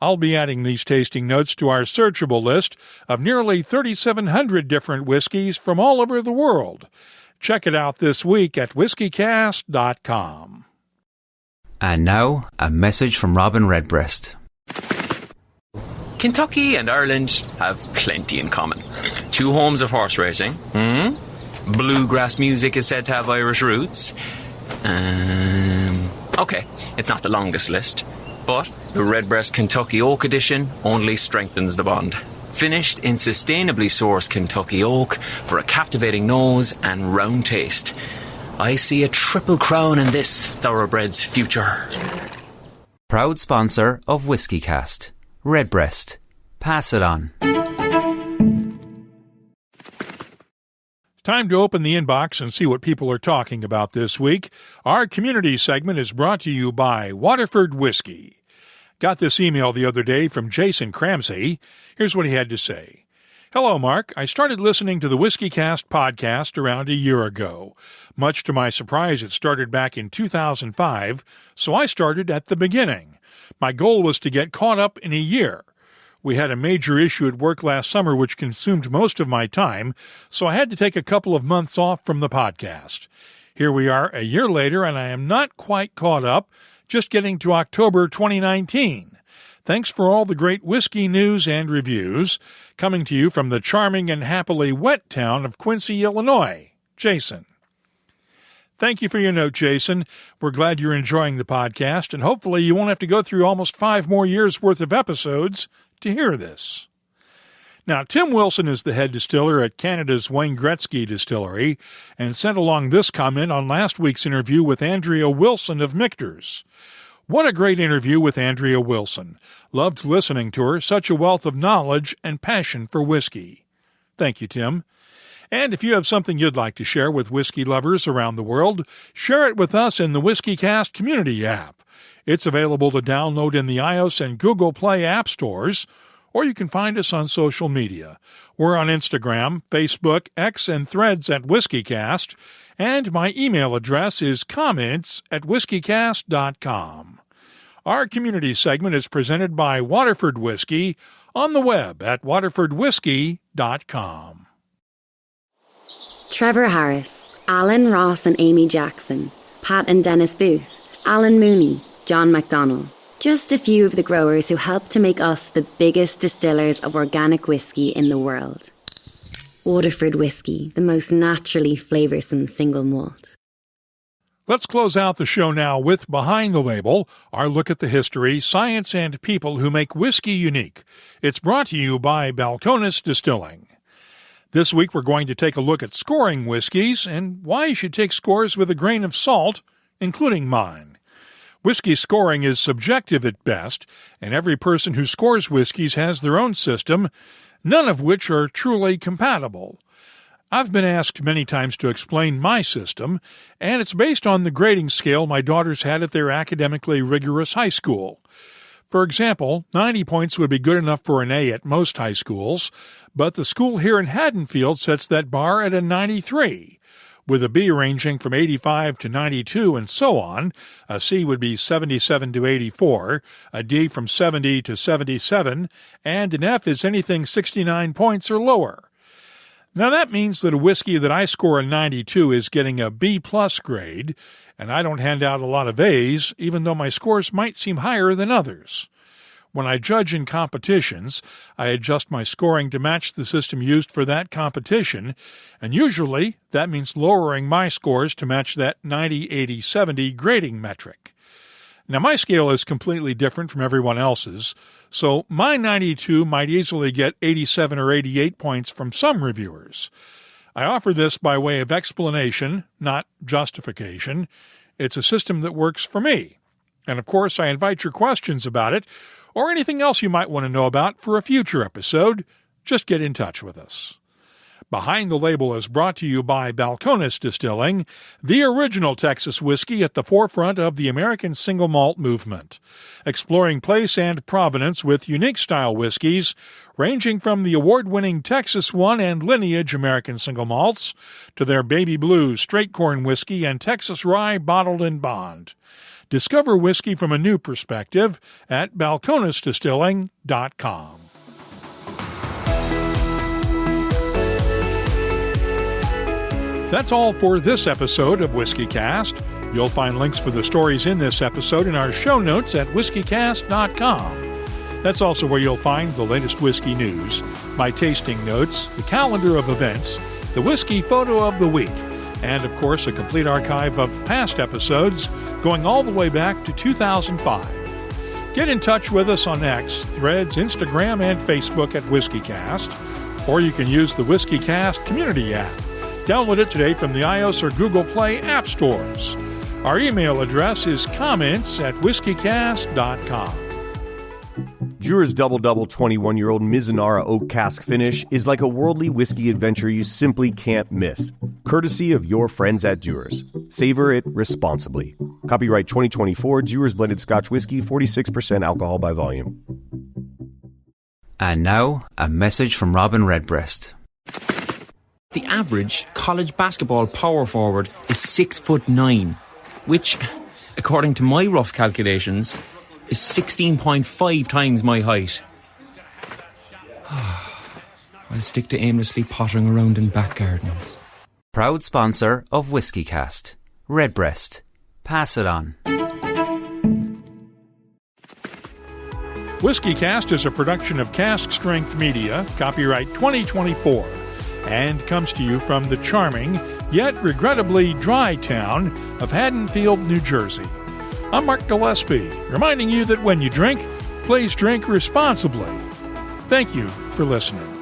I'll be adding these tasting notes to our searchable list of nearly 3,700 different whiskeys from all over the world. Check it out this week at whiskycast.com. And now, a message from Robin Redbreast. Kentucky and Ireland have plenty in common. Two homes of horse racing. Bluegrass music is said to have Irish roots. Okay, it's not the longest list, but the Redbreast Kentucky Oak Edition only strengthens the bond. Finished in sustainably sourced Kentucky oak for a captivating nose and round taste. I see a triple crown in this thoroughbred's future. Proud sponsor of WhiskyCast. Redbreast. Pass it on. Time to open the inbox and see what people are talking about this week. Our community segment is brought to you by Waterford Whiskey. Got this email the other day from Jason Cramsey. Here's what he had to say. Hello, Mark. I started listening to the WhiskyCast podcast around a year ago. Much to my surprise, it started back in 2005, so I started at the beginning. My goal was to get caught up in a year. We had a major issue at work last summer which consumed most of my time, so I had to take a couple of months off from the podcast. Here we are a year later, and I am not quite caught up, just getting to October 2019. Thanks for all the great whiskey news and reviews, coming to you from the charming and happily wet town of Quincy, Illinois. Jason. Thank you for your note, Jason. We're glad you're enjoying the podcast, and hopefully you won't have to go through almost 5 more years' worth of episodes to hear this. Now, Tim Wilson is the head distiller at Canada's Wayne Gretzky Distillery and sent along this comment on last week's interview with Andrea Wilson of Michter's. What a great interview with Andrea Wilson. Loved listening to her, such a wealth of knowledge and passion for whiskey. Thank you, Tim. And if you have something you'd like to share with whiskey lovers around the world, share it with us in the WhiskyCast Community app. It's available to download in the iOS and Google Play app stores, or you can find us on social media. We're on Instagram, Facebook, X, and Threads at WhiskyCast, and my email address is comments@whiskycast.com. Our community segment is presented by Waterford Whiskey on the web at waterfordwhiskey.com. Trevor Harris, Alan Ross and Amy Jackson, Pat and Dennis Booth, Alan Mooney, John MacDonald. Just a few of the growers who help to make us the biggest distillers of organic whiskey in the world. Waterford Whiskey, the most naturally flavoursome single malt. Let's close out the show now with Behind the Label, our look at the history, science, and people who make whiskey unique. It's brought to you by Balcones Distilling. This week we're going to take a look at scoring whiskeys and why you should take scores with a grain of salt, including mine. Whiskey scoring is subjective at best, and every person who scores whiskeys has their own system, none of which are truly compatible. I've been asked many times to explain my system, and it's based on the grading scale my daughters had at their academically rigorous high school. For example, 90 points would be good enough for an A at most high schools, but the school here in Haddonfield sets that bar at a 93. With a B ranging from 85 to 92 and so on. A C would be 77 to 84, a D from 70 to 77, and an F is anything 69 points or lower. Now that means that a whiskey that I score a 92 is getting a B-plus grade, and I don't hand out a lot of A's, even though my scores might seem higher than others. When I judge in competitions, I adjust my scoring to match the system used for that competition, and usually that means lowering my scores to match that 90, 80, 70 grading metric. Now, my scale is completely different from everyone else's, so my 92 might easily get 87 or 88 points from some reviewers. I offer this by way of explanation, not justification. It's a system that works for me. And of course, I invite your questions about it, or anything else you might want to know about for a future episode. Just get in touch with us. Behind the Label is brought to you by Balcones Distilling, the original Texas whiskey at the forefront of the American single malt movement, exploring place and provenance with unique style whiskeys, ranging from the award-winning Texas One and Lineage American single malts to their Baby Blue, Straight Corn whiskey, and Texas Rye bottled in bond. Discover whiskey from a new perspective at balconesdistilling.com. That's all for this episode of WhiskyCast. You'll find links for the stories in this episode in our show notes at whiskycast.com. That's also where you'll find the latest whiskey news, my tasting notes, the calendar of events, the whiskey photo of the week, and, of course, a complete archive of past episodes going all the way back to 2005. Get in touch with us on X, Threads, Instagram, and Facebook at WhiskyCast, or you can use the WhiskyCast Community app. Download it today from the iOS or Google Play app stores. Our email address is comments@whiskycast.com. Dewar's Double 21-year-old Mizunara Oak Cask Finish is like a worldly whiskey adventure you simply can't miss. Courtesy of your friends at Dewar's. Savor it responsibly. Copyright 2024, Dewar's Blended Scotch Whiskey, 46% alcohol by volume. And now, a message from Robin Redbreast. The average college basketball power forward is 6'9", which, according to my rough calculations, is 16.5 times my height. I'll stick to aimlessly pottering around in back gardens. Proud sponsor of WhiskyCast. Redbreast. Pass it on. WhiskyCast is a production of Cask Strength Media, copyright 2024, and comes to you from the charming, yet regrettably dry town of Haddonfield, New Jersey. I'm Mark Gillespie, reminding you that when you drink, please drink responsibly. Thank you for listening.